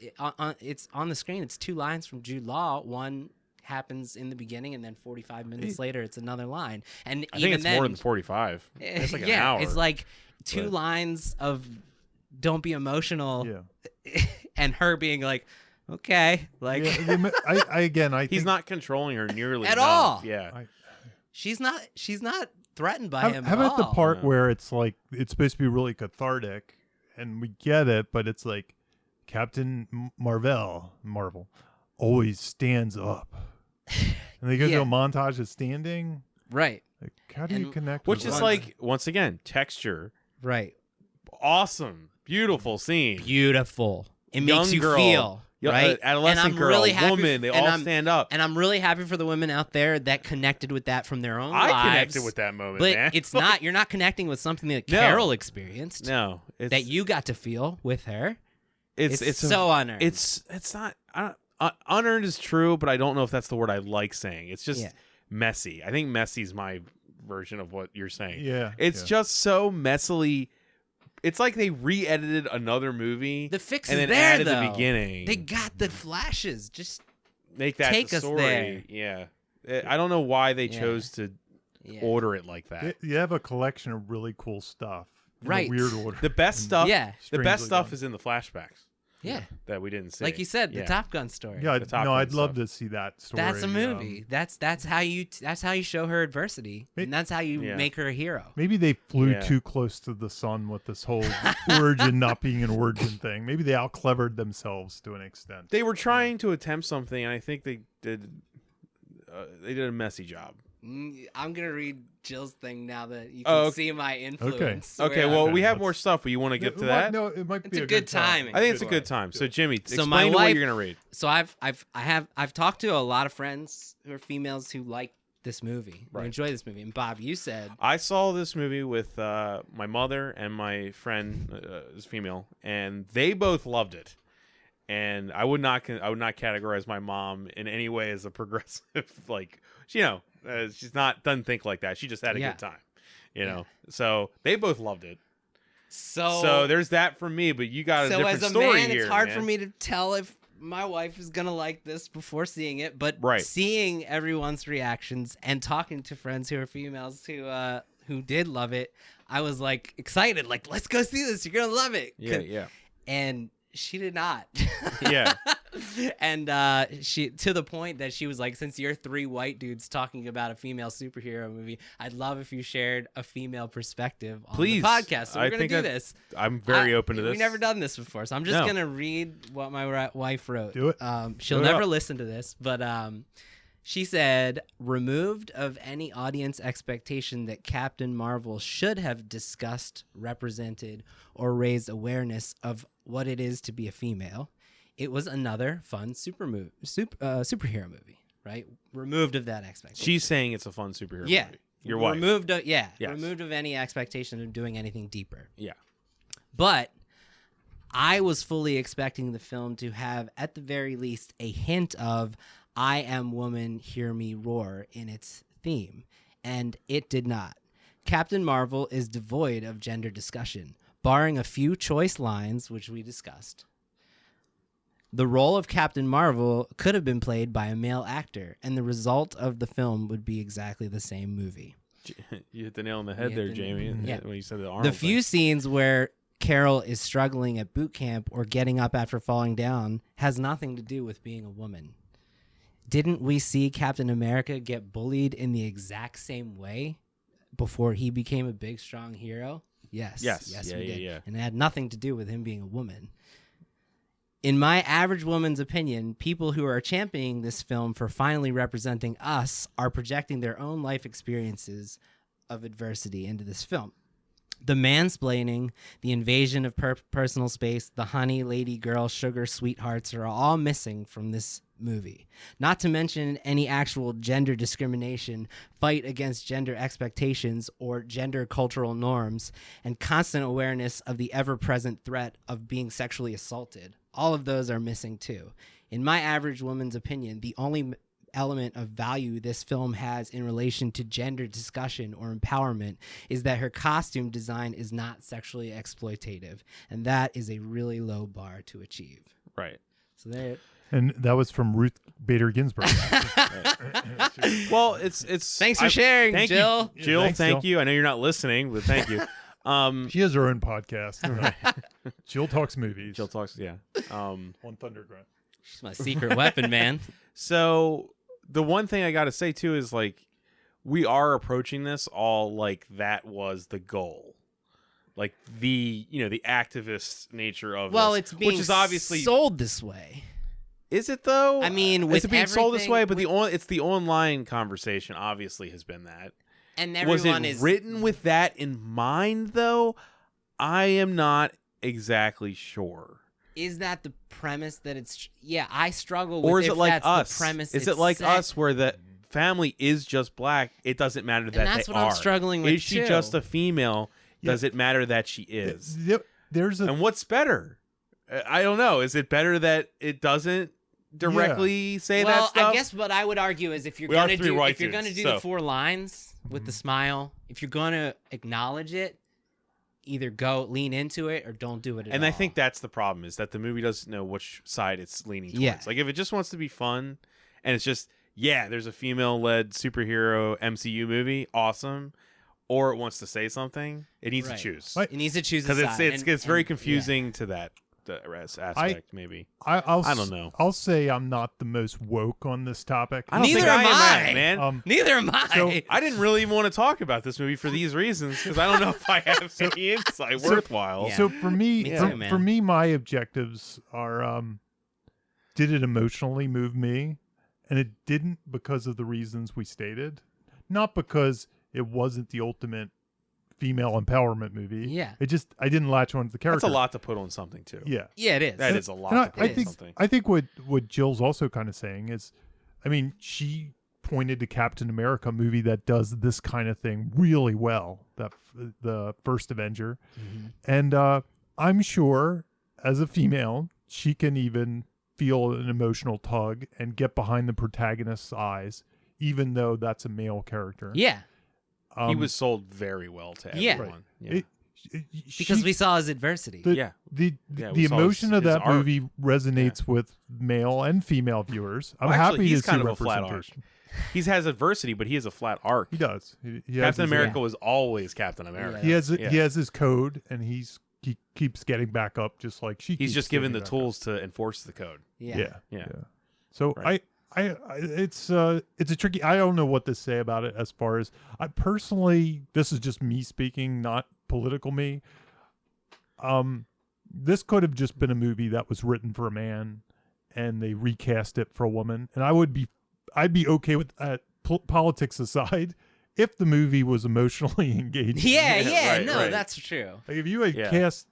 on the screen. It's two lines from Jude Law. One happens in the beginning, and then 45 minutes later, it's another line. And I even think it's then, more than 45. It's like an yeah, hour. it's like two But- lines of "Don't be emotional," Yeah. and her being like, "Okay," like Yeah, I He's think not controlling her nearly At enough. all. Yeah. she's not threatened by How, him. how at about the all. part No. where it's like it's supposed to be really cathartic, and we get it, but it's like Captain Marvel always stands up, and they go Yeah. through a montage of standing. Right, Like, how do you And- connect? Which with is that? like, once again, texture. right, Awesome. Beautiful scene. beautiful. It Young makes you girl. feel right. Adolescent And I'm girl, really happy woman, they and all I'm- stand up. And I'm really happy for the women out there that connected with that from their own I lives. connected with that moment, But man. it's not. You're not connecting with something that No. Carol experienced. No. It's, That you got to feel with her. it's so unearned. It's not, unearned is true, but I don't know if that's the word I like saying. It's just Yeah. messy. I think messy is my version of what you're saying. Yeah, It's yeah. just so messily. It's like they re-edited another movie The fix and is then there, added though. the beginning. They got the flashes. Just Make that take the us story. there. Yeah. I don't know why they Yeah. chose to yeah. order it like that. You have a collection of really cool stuff, in a Right. weird order. The best stuff. Yeah. The best Strangely stuff done. is in the flashbacks Yeah. that we didn't see. Like you said, the Yeah. Top Gun story. Yeah, the Top no, Gun I'd love stuff. to see that story. That's a movie. That's how you show her adversity, and that's how you Yeah. make her a hero. Maybe they flew Yeah. too close to the sun with this whole origin not being an origin thing. Maybe they out-clevered themselves to an extent. They were trying to attempt something, and I think they did. They did a messy job. I'm gonna read Jill's thing now that you Oh, can okay. see my influence. Okay, where- well, Okay, we have let's- more stuff, but you want to get to that? No, it might It's be a good timing. I think it's a Good good time. time. So, Jimmy, So explain my to what wife- you're gonna read. So I've talked to a lot of friends who are females who like this movie, who Right. enjoy this movie. And Bob, you said I saw this movie with my mother and my friend is female, and they both loved it. And I would not categorize my mom in any way as a progressive. Like, she's doesn't think like that. She just had a Yeah. good time, you know. So they both loved it. so. So there's that for me. But you got a So different as a story man, here. it's hard man. for me to tell if my wife is gonna like this before seeing it. But Right. seeing everyone's reactions and talking to friends who are females who did love it, I was like excited. Like, let's go see this. You're gonna love it. Yeah. And she did not. Yeah. And she, to the point that she was like, since you're three white dudes talking about a female superhero movie, I'd love if you shared a female perspective on Please. the podcast. So we're I going think to do that- this. I'm very open to this. We've never done this before, so I'm just No. going to read what my wife wrote. Do it. She'll Do it never up. listen to this, but she said, removed of any audience expectation that Captain Marvel should have discussed, represented, or raised awareness of what it is to be a female, it was another fun superhero movie, right? Removed of that expectation. She's saying it's a fun superhero Yeah. movie. Your wife. Removed Yes. removed of any expectation of doing anything deeper. Yeah. But I was fully expecting the film to have, at the very least, a hint of "I am woman, hear me roar" in its theme, and it did not. Captain Marvel is devoid of gender discussion, barring a few choice lines, which we discussed. The role of Captain Marvel could have been played by a male actor, and the result of the film would be exactly the same movie. You hit the nail on the head there, Jamie, yeah. when you said the Arnold The few scenes where Carol is struggling at boot camp or getting up after falling down has nothing to do with being a woman. Didn't we see Captain America get bullied in the exact same way before he became a big, strong hero? Yes. Yes, we did. yeah. And it had nothing to do with him being a woman. In my average woman's opinion, people who are championing this film for finally representing us are projecting their own life experiences of adversity into this film. The mansplaining, the invasion of personal space, the honey, lady, girl, sugar, sweethearts are all missing from this movie. Not to mention any actual gender discrimination, fight against gender expectations or gender cultural norms, and constant awareness of the ever-present threat of being sexually assaulted. All of those are missing too. In my average woman's opinion, the only element of value this film has in relation to gender discussion or empowerment is that her costume design is not sexually exploitative, and that is a really low bar to achieve. Right. So there. And that was from Ruth Bader Ginsburg. Well, it's. Thanks for sharing, thank Jill. You, Jill, Thanks, thank Jill. you. I know you're not listening, but thank you. She has her own podcast. Jill talks movies. Jill talks. Yeah. On Thunder Grunt. She's my secret weapon, man. So the one thing I got to say too is like we are approaching this all like that was the goal, like the the activist nature of Well, this, it's being which is obviously sold this way. Is it though? I mean, is with it being sold this way? But everything- it's the online conversation obviously has been that. And Was everyone it is written with that in mind though? I am not exactly sure. Is that the premise that it's? Yeah, I struggle with. Or is if it like that's us? The premise is it's it like set. us where the family is just black? It doesn't matter that And that's they what are. I'm struggling with Is she too. just a female? Yeah. Does it matter that she is? There's a And what's better? I don't know. Is it better that it doesn't directly say that Well, stuff? I guess what I would argue is if you're We are gonna three do white if you're gonna dudes, do so. the 4 lines with the smile, if you're gonna acknowledge it, either go lean into it or don't do it at And all. I think that's the problem is that the movie doesn't know which side it's leaning towards. Yeah. Like if it just wants to be fun and it's just, yeah, there's a female-led superhero MCU movie, awesome, or it wants to say something, it needs Right. to choose. Right. it needs to choose a Because side. it's very and- confusing to that aspect, maybe. I don't know. I'll say I'm not the most woke on this topic. I don't Neither think am I am, I. man. Neither am I. So- I didn't really even want to talk about this movie for these reasons because I don't know if I have any insight worthwhile. Yeah. So for me, Me for, too, man. for me, my objectives are: did it emotionally move me? And it didn't because of the reasons we stated, not because it wasn't the ultimate female empowerment movie. Yeah. I didn't latch on to the character. That's a lot to put on something too. Yeah. yeah, it is. That is a lot And to put I on think something. I think what Jill's also kind of saying is, I mean, she pointed to Captain America movie that does this kind of thing really well. The first Avenger, and I'm sure as a female she can even feel an emotional tug and get behind the protagonist's eyes, even though that's a male character. Yeah, He was sold very well to Yeah. everyone. Yeah. because we saw his adversity. the, Yeah. the Yeah, the we saw emotion his of that art. movie resonates with male and female viewers. I'm Well, actually, happy he's to see kind of a flat arc. representation. He has adversity, but he has a flat arc. He does. He has Captain his- America was always Captain America. Yeah. He has Yeah. he has his code, and he keeps getting back up, just like she. He's keeps just given getting the back up. tools to enforce the code. Yeah. Yeah. Yeah. So Right. it's a tricky. I don't know what to say about it. As far as I personally, this is just me speaking, not political me. This could have just been a movie that was written for a man, and they recast it for a woman, and I'd be okay with that. Politics aside, if the movie was emotionally engaged. Yeah, Right, no, right. that's true. Like if you had Yeah. cast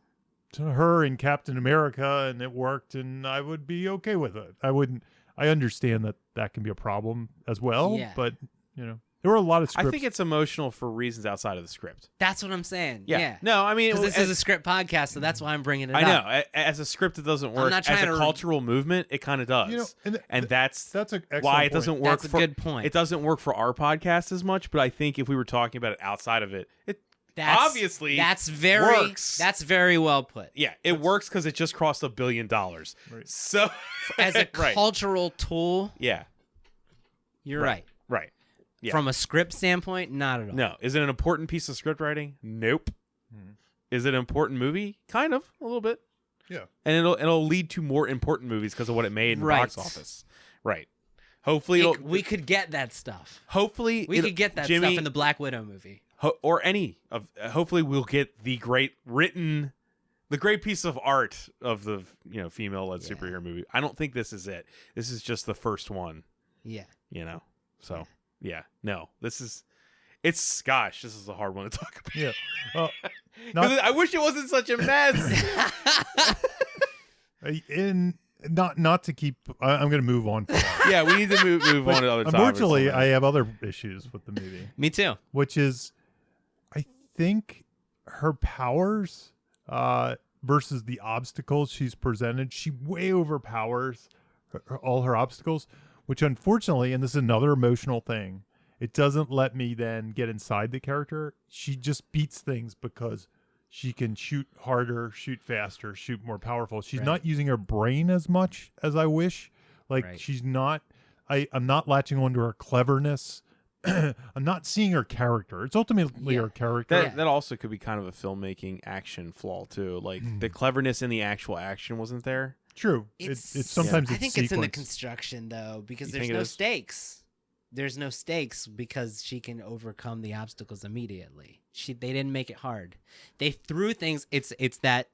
her in Captain America and it worked, and I would be okay with it. I understand that can be a problem as well, Yeah. but there were a lot of scripts. I think it's emotional for reasons outside of the script. That's what I'm saying. Yeah. Yeah. No, I mean, Because this is a script podcast, so that's why I'm bringing it up. I know. As a script, it doesn't work. not As trying a to- cultural movement, it kind of does. and that's an excellent why it point. doesn't work. That's a for, good point. It doesn't work for our podcast as much, but I think if we were talking about it outside of it, obviously that's very works. That's very well put. Yeah, it works because it just crossed $1 billion. Right. So As a right. cultural tool, Yeah. you're right. Right. Yeah. From a script standpoint, not at all. No. Is it an important piece of script writing? Nope. Is it an important movie? Kind of, a little bit. Yeah. And it'll lead to more important movies because of what it made in the box office. Right. Hopefully we could get that stuff. Hopefully We could get that Jimmy, stuff in the Black Widow movie. or any of. Hopefully we'll get the great piece of art of the female-led superhero movie. I don't think this is it. This is just the first one. Yeah. So yeah, no, this is a hard one to talk about. Yeah. I wish it wasn't such a mess. Not to keep. I'm going to move on. Yeah, we need to move on to other topics. Unfortunately, I have other issues with the movie. Me too. Which is, I think her powers versus the obstacles she's presented, she way overpowers all her obstacles, which unfortunately, and this is another emotional thing, it doesn't let me then get inside the character. She just beats things because she can shoot harder, shoot faster, shoot more powerful. She's not using her brain as much as I wish. She's not, I'm not latching onto her cleverness. I'm not seeing her character. It's ultimately her character. That also could be kind of a filmmaking action flaw too. Like the cleverness in the actual action wasn't there. True. It's sometimes I think it's in the sequence. construction though, because You there's think it no is? stakes. There's no stakes because she can overcome the obstacles immediately. They didn't make it hard. They threw things. It's that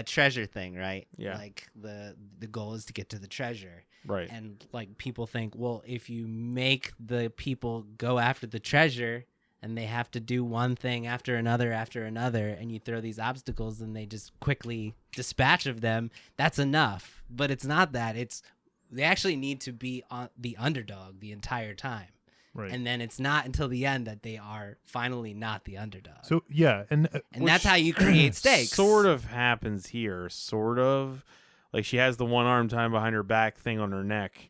treasure thing, right? Yeah. Like the goal is to get to the treasure. Right. And like people think, well, if you make the people go after the treasure and they have to do one thing after another, and you throw these obstacles and they just quickly dispatch of them, that's enough. But it's not that. They actually need to be on the underdog the entire time. Right. And then it's not until the end that they are finally not the underdog. So yeah, and that's how you create stakes. Sort of happens here. Sort of. Like she has the one arm tied behind her back thing on her neck.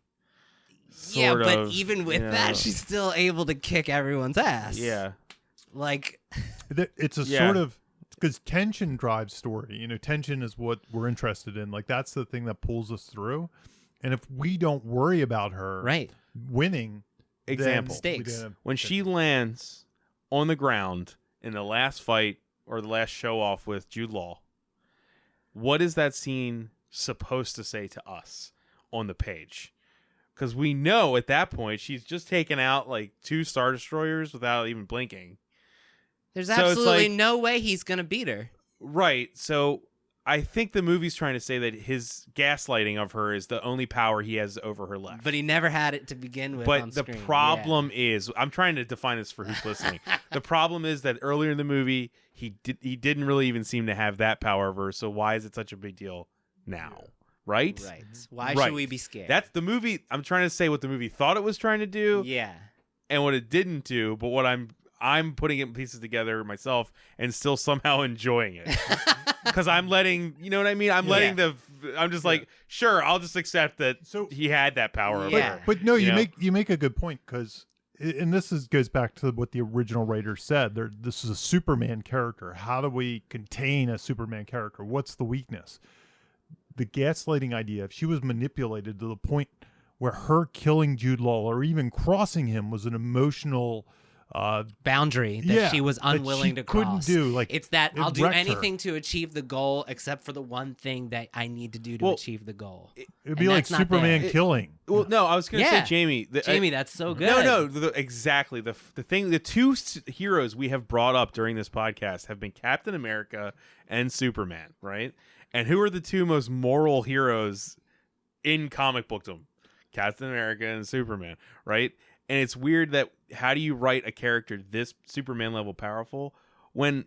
Yeah, Sort but of, even with that, she's still able to kick everyone's ass. Yeah. Like it's a sort of, because tension drives story. Tension is what we're interested in. Like that's the thing that pulls us through. And if we don't worry about her winning, example, stakes. When she lands on the ground in the last fight or the last show off with Jude Law, what is that scene supposed to say to us on the page? Because we know at that point she's just taken out like 2 Star Destroyers without even blinking. There's absolutely no way he's gonna beat her. Right. So I think the movie's trying to say that his gaslighting of her is the only power he has over her left. But he never had it to begin with. But on the screen. problem is, I'm trying to define this for who's listening. The problem is that earlier in the movie, he didn't really even seem to have that power over her. So why is it such a big deal now? Right? Right. Why should we be scared? That's the movie. I'm trying to say what the movie thought it was trying to do. Yeah. And what it didn't do, but what I'm putting it pieces together myself and still somehow enjoying it. Because I'm letting, you know what I mean? I'm letting I'm just like, sure, I'll just accept that he had that power over her. But no, you make a good point, because, and this goes back to what the original writer said. This is a Superman character. How do we contain a Superman character? What's the weakness? The gaslighting idea, if she was manipulated to the point where her killing Jude Law or even crossing him was an emotional boundary that she was unwilling to cross. Couldn't do. Like, it's that I'll do wrecked anything to achieve the goal except for the one thing that I need to do to achieve the goal. It'd be like Superman killing. Well, no, I was going to say Jamie. Jamie, that's so good. No, exactly. The thing, the 2 heroes we have brought up during this podcast have been Captain America and Superman, right? And who are the 2 most moral heroes in comic bookdom? Captain America and Superman, right? And it's weird that how do you write a character this Superman level powerful when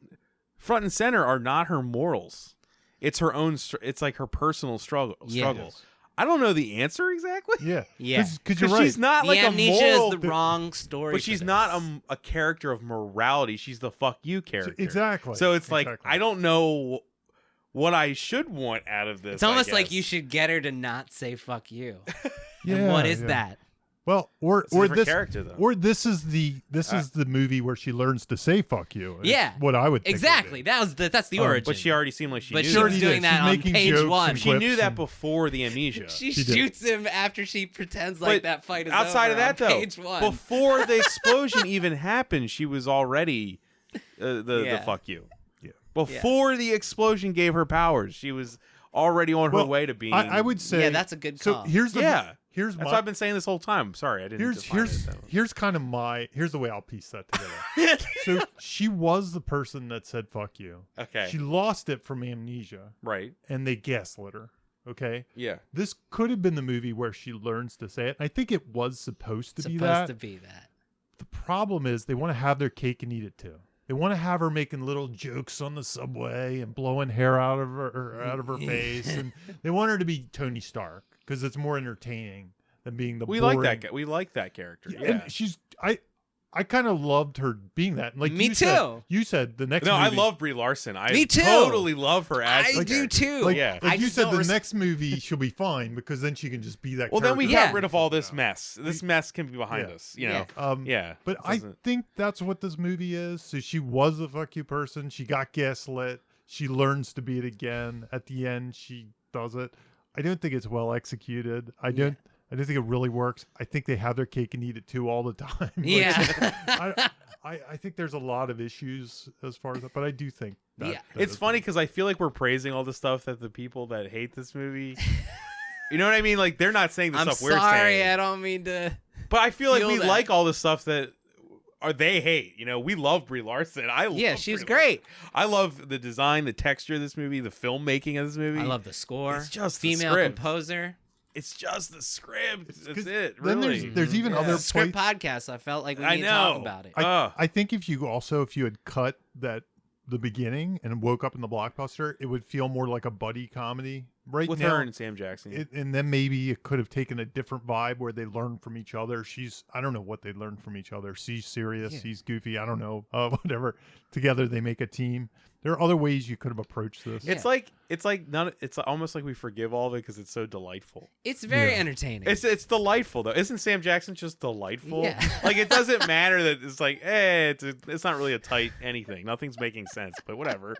front and center are not her morals? It's her own. It's like her personal struggle. Yes. I don't know the answer exactly. Yeah. Because you're right. she's not the like amnesia a moral. is the wrong story. But she's not a character of morality. She's the fuck you character. Exactly. So it's like I don't know what I should want out of this. It's almost like you should get her to not say fuck you. Yeah. And what is that? Well, It's a or different this character, though. or this is the movie where she learns to say "fuck you." is Yeah. what I would think Exactly. That's the origin. But she already seemed like she But knew she that. was doing did. that She's on making page jokes 1. and She knew quips that and- before the amnesia. She She did. shoots him after she pretends like But that fight is outside over of that, on though, page 1. before the explosion even happened, she was already the Yeah. fuck you. Yeah. Before the explosion gave her powers, she was already on her Well, way to being. I would say Yeah, that's a good So call. here's the Yeah. here's That's my what I've been saying this whole time. Sorry, I didn't. here's define here's it that way. here's kind of here's the way I'll piece that together. So she was the person that said "fuck you." Okay. She lost it from amnesia, Right. and they gaslit her. Okay. Yeah. This could have been the movie where she learns to say it. I think it was supposed to be supposed that. to be that. The problem is they want to have their cake and eat it too. They want to have her making little jokes on the subway and blowing hair out of her face, and they want her to be Tony Stark because it's more entertaining than being the. We boring. like that guy. We like that character. Yeah. And she's I kind of loved her being that. Like Me you said- too. you said the next. No, I movie, love Brie Larson. I Me too. totally love her as. I the do character. too. Like, Yeah. like I you just said, don't the res- next movie she'll be fine because then she can just be that. Well, then we character. got rid of all this mess. This mess can be behind Yeah. us. You know. Yeah. But It I doesn't- think that's what this movie is. So she was a fuck you person. She got gaslit. She learns to be it again. At the end, she does it. I don't think it's well executed. I don't think it really works. I think they have their cake and eat it too all the time. Like, Yeah. I think there's a lot of issues as far as that, but I do think that, Yeah. that It's is- funny because I feel like we're praising all the stuff that the people that hate this movie. You know what I mean? Like they're not saying the I'm stuff we're sorry, saying. I don't mean to. But I feel like feel we that. like all the stuff that they hate. You know, we love Brie Larson. Yeah, love she's Brie great. Larson. I love the design, the texture of this movie, the filmmaking of this movie. I love the score. It's just the female script. composer. It's just the script. That's 'cause it. then Really. there's even Yeah. other Script point- podcast. I felt like we I need to talk know. about it. I think if you had cut the beginning and woke up in the blockbuster, it would feel more like a buddy comedy. Right with now, her and Sam Jackson. and then maybe it could have taken a different vibe where they learn from each other. I don't know what they learn from each other. She's serious. Yeah. He's goofy. I don't know. Whatever. Together they make a team. There are other ways you could have approached this. It's almost like we forgive all of it because it's so delightful. It's very Yeah. entertaining. It's delightful though. Isn't Sam Jackson just delightful? Yeah. Like it doesn't matter that it's like, it's not really a tight anything. Nothing's making sense, but whatever.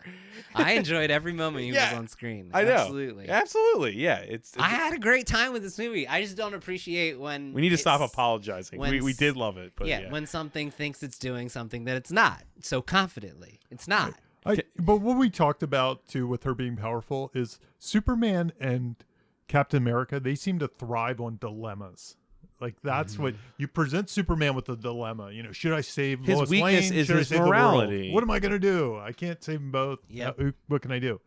I enjoyed every moment he was Yeah, on screen. I know. Absolutely. Yeah. It's I had a great time with this movie. I just don't appreciate when we need to stop it's- apologizing. We did love it, but yeah. when something thinks it's doing something that it's not so confidently. It's not. But what we talked about too with her being powerful is Superman and Captain America. They seem to thrive on dilemmas. Like that's what you present Superman with a dilemma. You know, should I save His Lois weakness Lane? is Should I his save the morality. world? What am I going to do? I can't save them both. Yep. What can I do?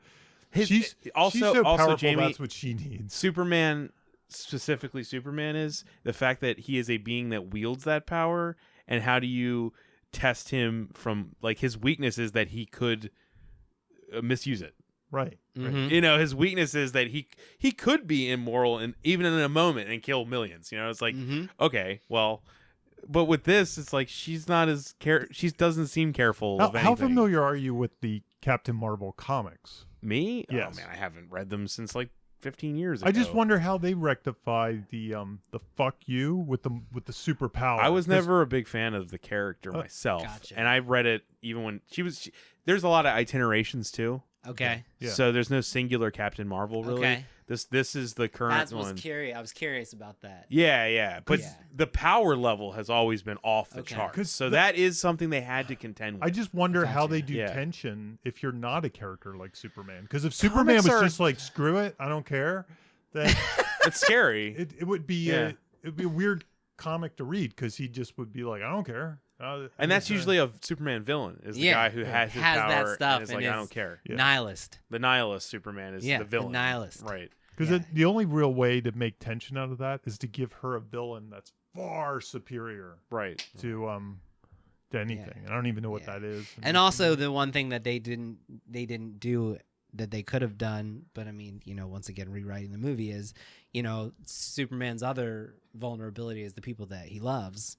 She's She's so powerful. Jamie, That's what she needs. Superman, specifically Superman, is the fact that he is a being that wields that power, and how do you test him from like his weakness is that he could misuse it. Right. Mhm. You know, his weakness is that he could be immoral and even in a moment and kill millions. You know, it's like Mhm. okay, well, but with this, it's like she's not as she doesn't seem careful. How, of anything. how familiar are you with the Captain Marvel comics? Me? Yes. Oh man, I haven't read them since like 15 years ago. I just wonder how they rectify the fuck you with the superpower. I was 'Cause- never a big fan of the character myself, Gotcha. and I read it even when there's a lot of itinerations too. Okay. Yeah. So there's no singular Captain Marvel really. Okay. This is the current That was one. curious. I was curious about that. Yeah. But Yeah. the power level has always been off the Okay. charts. 'Cause So the- that is something they had to contend with. I just wonder how Gotcha. they do Yeah. tension if you're not a character like Superman. Because if Superman was Comics are- just like screw it, I don't care, then It's scary. it would be Yeah. it'd be a weird comic to read because he just would be like, I don't care. And that's usually a Superman villain is the Yeah. guy who has his Has that power stuff and is and like, I is- don't care. Yeah. Nihilist. The nihilist Superman is Yeah, the the villain. nihilist. Right. because Yeah. the only real way to make tension out of that is to give her a villain that's far superior Right. to anything. And I don't even know what Yeah. that is. And also the one thing that they didn't do that they could have done, but I mean, once again rewriting the movie is, Superman's other vulnerability is the people that he loves,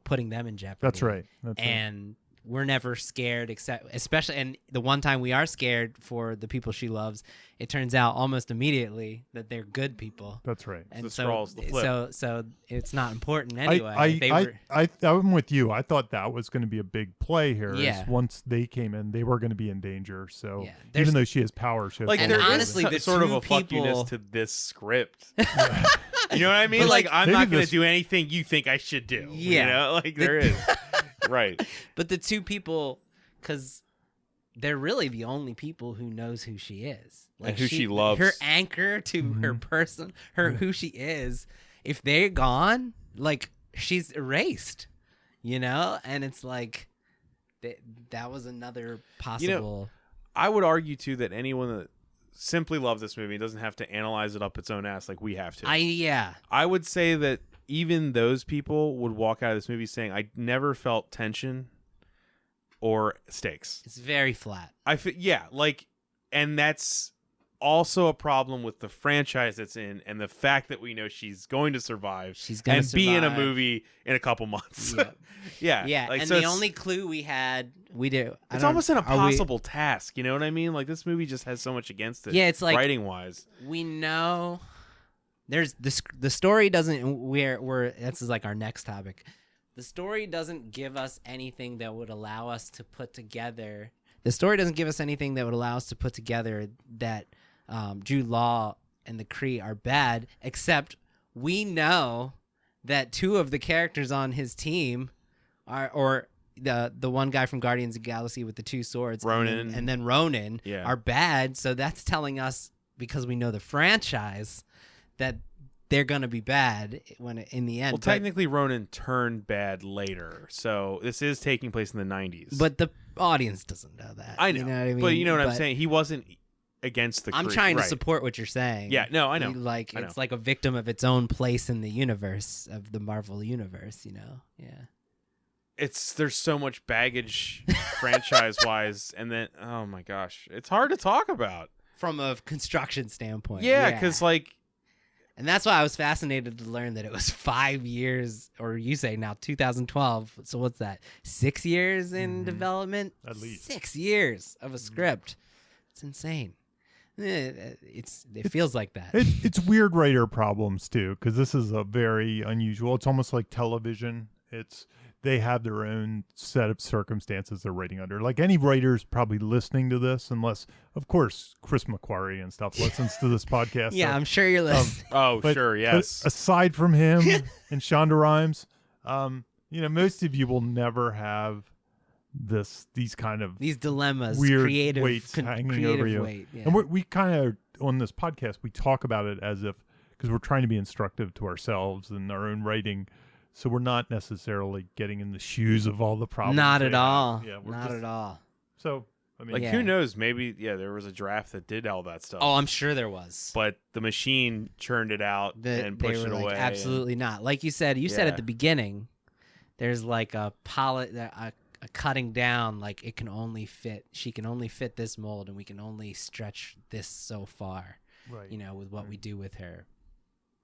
putting them in jeopardy. that's right. That's right. And we're never scared, especially, and the one time we are scared for the people she loves, it turns out almost immediately that they're good people. That's right. And The so, Skrulls, the flip. so it's not important anyway. I'm with you. I thought that was going to be a big play here. Yeah. Is once they came in, they were going to be in danger. So Yeah, there's- even though she has power, she has Like And there honestly, is the sort of two a fuck people- you-ness to this script. You know what I mean? But, Like like, I'm maybe not going this- to do anything you think I should do. Yeah. You know, like there is. Right. But the two people, because they're really the only people who knows who she is, like And who she loves. her anchor to her person, who she is. If they're gone, like she's erased, you know. And it's like that was another possible. I would argue too that anyone that simply loves this movie doesn't have to analyze it up its own ass like we have to. I would say that even those people would walk out of this movie saying, I never felt tension or stakes. It's very flat. And that's also a problem with the franchise it's in and the fact that we know she's going to survive She's gonna and be in a survive. movie in a couple months. Yeah. yeah. Like, And so the it's- only clue we had, we do. It's almost an impossible task, you know what I mean? Like this movie just has so much against it. Yeah, it's like- writing wise. We know there's the story doesn't. We're this is like our next topic. The story doesn't give us anything that would allow us to put together. The story doesn't give us anything that would allow us to put together that Jude Law and the Kree are bad, except we know that two of the characters on his team are, or the one guy from Guardians of the Galaxy with the two swords, Ronan. and then Ronan Yeah. are bad. So that's telling us, because we know the franchise, that they're gonna be bad when in the end. Well, technically, Ronan turned bad later, so this is taking place in the 90s. but the audience doesn't know that. I know, You know what I mean? but you know what I'm But saying. He wasn't against the. I'm Kree, trying to right. support what you're saying. Yeah, no, I know. Like I know. it's like a victim of its own place in the universe of the Marvel universe. You know? Yeah. There's so much baggage franchise wise, and then oh my gosh, it's hard to talk about. From a construction standpoint. Yeah, because like. And that's why I was fascinated to learn that it was 5 years, or you say now 2012. So what's that? 6 years in development? At least. 6 years of a script. It's insane. It feels like that. It's weird writer problems too, because this is a very unusual. It's almost like television. They have their own set of circumstances they're writing under. Like any writer's probably listening to this, unless, of course, Chris McQuarrie and stuff listens to this podcast. Yeah, so- I'm sure you're listening. Oh, but- sure, but yes. aside from him and Shonda Rhimes, most of you will never have these kind of These dilemmas, weird creative weights hanging creative over you. weight. Yeah. And we kind of, on this podcast, we talk about it as if, because we're trying to be instructive to ourselves and our own writing. So we're not necessarily getting in the shoes of all the problems. Not they at have. all. Yeah, we're Not just- at all. So, I mean, Like Yeah. who knows? Maybe there was a draft that did all that stuff. Oh, I'm sure there was. But the machine churned it out and pushed they it were like, away. absolutely not. Like you said at Yeah. the beginning, there's like a cutting down. Like it can only fit. She can only fit this mold, and we can only stretch this so far. right. You know, with what we do with her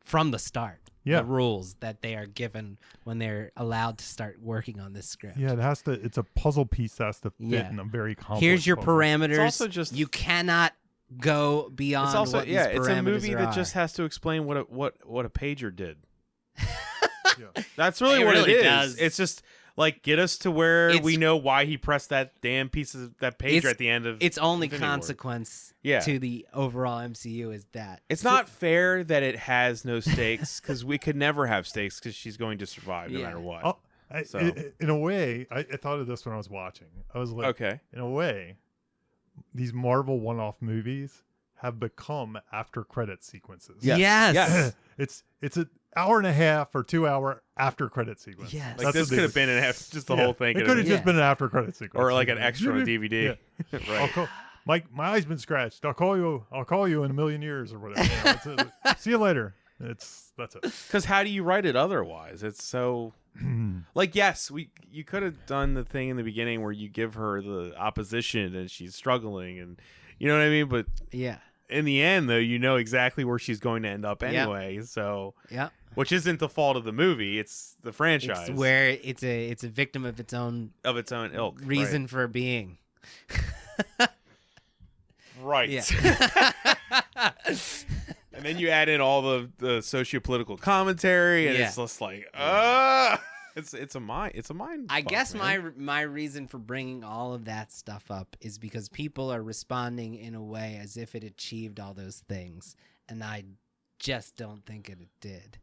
from the start. Yeah. The rules that they are given when they're allowed to start working on this script. Yeah, it's a puzzle piece that has to fit Yeah. in a very complex Here's your puzzle. parameters. It's also just- you cannot go beyond. It's also what these it's a parameters movie that are. just has to explain what a pager did. Yeah. That's really It what really it is. does. It's just like get us to where we It's- know why he pressed that damn piece of that pager It's- at the end of Its only Infinity War. consequence Yeah. to the overall MCU is that. It's not fair that it has no stakes because we could never have stakes because she's going to survive no Yeah. matter what. Oh, So- in a way, I thought of this when I was watching. I was like, Okay. in a way, these Marvel one-off movies have become after credit sequences. Yes. Yes. Yes. It's an hour and a half or 2 hour after credit sequence. Yes. Like That's this what could they- have been just the Yeah. whole thing. It could have Yeah. just been an after credit sequence, or like an extra on a DVD. Yeah. Right. I'll call, my eye's been scratched. I'll call you in a million years or whatever. You know, see you later. That's it. Because how do you write it otherwise? It's so like yes, you could have done the thing in the beginning where you give her the opposition and she's struggling and you know what I mean. But Yeah. in the end, though, you know exactly where she's going to end up anyway. So, which isn't the fault of the movie; it's the franchise. It's where it's a victim of its own ilk reason for being. Right. Yeah. And then you add in all the socio-political commentary, and it's just like, it's a mind. I guess man. my reason for bringing all of that stuff up is because people are responding in a way as if it achieved all those things, and I just don't think it did.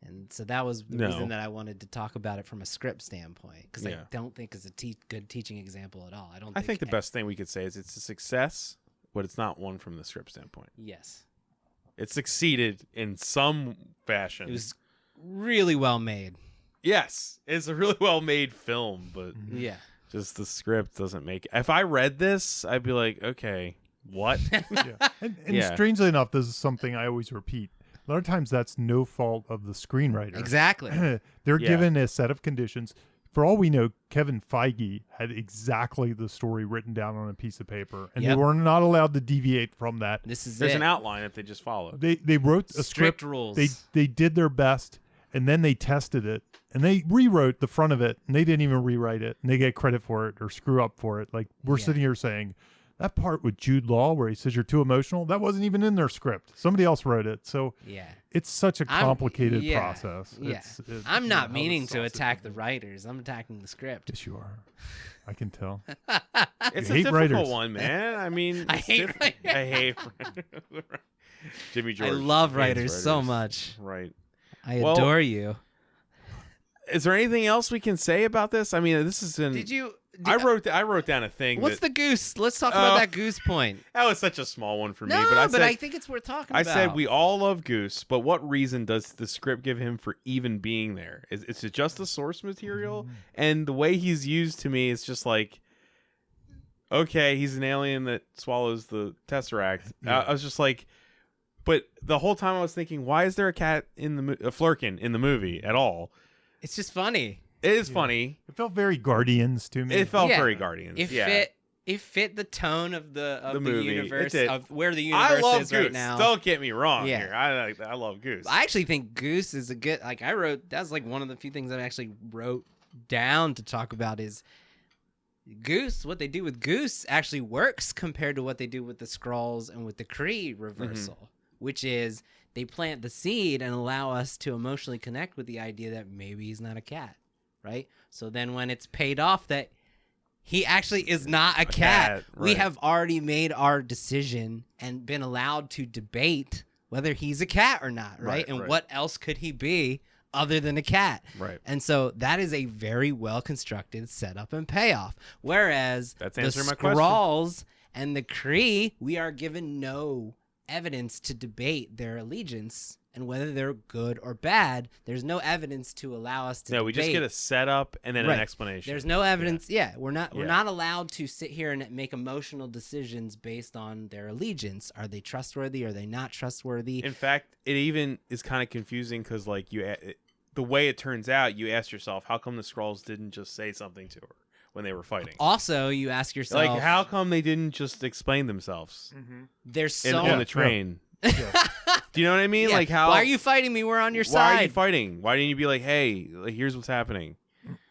And so that was the reason that I wanted to talk about it from a script standpoint, because I don't think it's a good teaching example at all. I think the best thing we could say is it's a success, but it's not one from the script standpoint. Yes. It succeeded in some fashion. It was really well made. Yes, it's a really well made film, but just the script doesn't make it. If I read this, I'd be like, okay, what? And strangely enough, this is something I always repeat. A lot of times that's no fault of the screenwriter. Exactly. They're given a set of conditions. For all we know, Kevin Feige had exactly the story written down on a piece of paper, and they were not allowed to deviate from that. There's an outline that they just followed. They wrote a script. Rules. They did their best, and then they tested it, and they rewrote the front of it, and they didn't even rewrite it, and they get credit for it or screw up for it. Like we're sitting here saying, that part with Jude Law where he says you're too emotional, that wasn't even in their script. Somebody else wrote it. So it's such a complicated process. I'm not meaning to attack the writers. I'm attacking the script. Yes, you are. I can tell. It's a difficult one, man. I mean, I hate writers. I hate Jimmy George. I love writers so much. Right. I adore you. Is there anything else we can say about this? I mean, this is I wrote down a thing. What's the goose? Let's talk about that goose point. That was such a small one for me. But I think it's worth talking about. I said we all love Goose, but what reason does the script give him for even being there? Is it just the source material? And the way he's used to me is just like, okay, he's an alien that swallows the Tesseract. I was just like, but the whole time I was thinking, why is there a cat in a Flurkin in the movie at all? It's just funny. It is funny. It felt very Guardians to me. It felt very Guardians. It fit the tone of the movie. Universe, of where the universe is Goose. right now. Don't get me wrong here. I love Goose. I actually think Goose is a good, that's like one of the few things I actually wrote down to talk about is Goose. What they do with Goose actually works compared to what they do with the Skrulls and with the Kree reversal, which is they plant the seed and allow us to emotionally connect with the idea that maybe he's not a cat. Right? So then when it's paid off that he actually is not a cat, we have already made our decision and been allowed to debate whether he's a cat or not, right? And what else could he be other than a cat? Right. And so that is a very well-constructed setup and payoff. Whereas that's the answering my question. Skrulls and the Kree, we are given no evidence to debate their allegiance and whether they're good or bad. There's no evidence to allow us to debate. We just get a setup and then an explanation. There's no evidence. We're not allowed to sit here and make emotional decisions based on their allegiance. Are they trustworthy? Are they not trustworthy? In fact, it even is kind of confusing because like the way it turns out, you ask yourself, how come the Skrulls didn't just say something to her when they were fighting? Also, you ask yourself, like, how come they didn't just explain themselves? There's so on the train. Do you know what I mean? Like, how? Why are you fighting me? We're on your side. Why are you fighting? Why didn't you be like, hey, like, here's what's happening?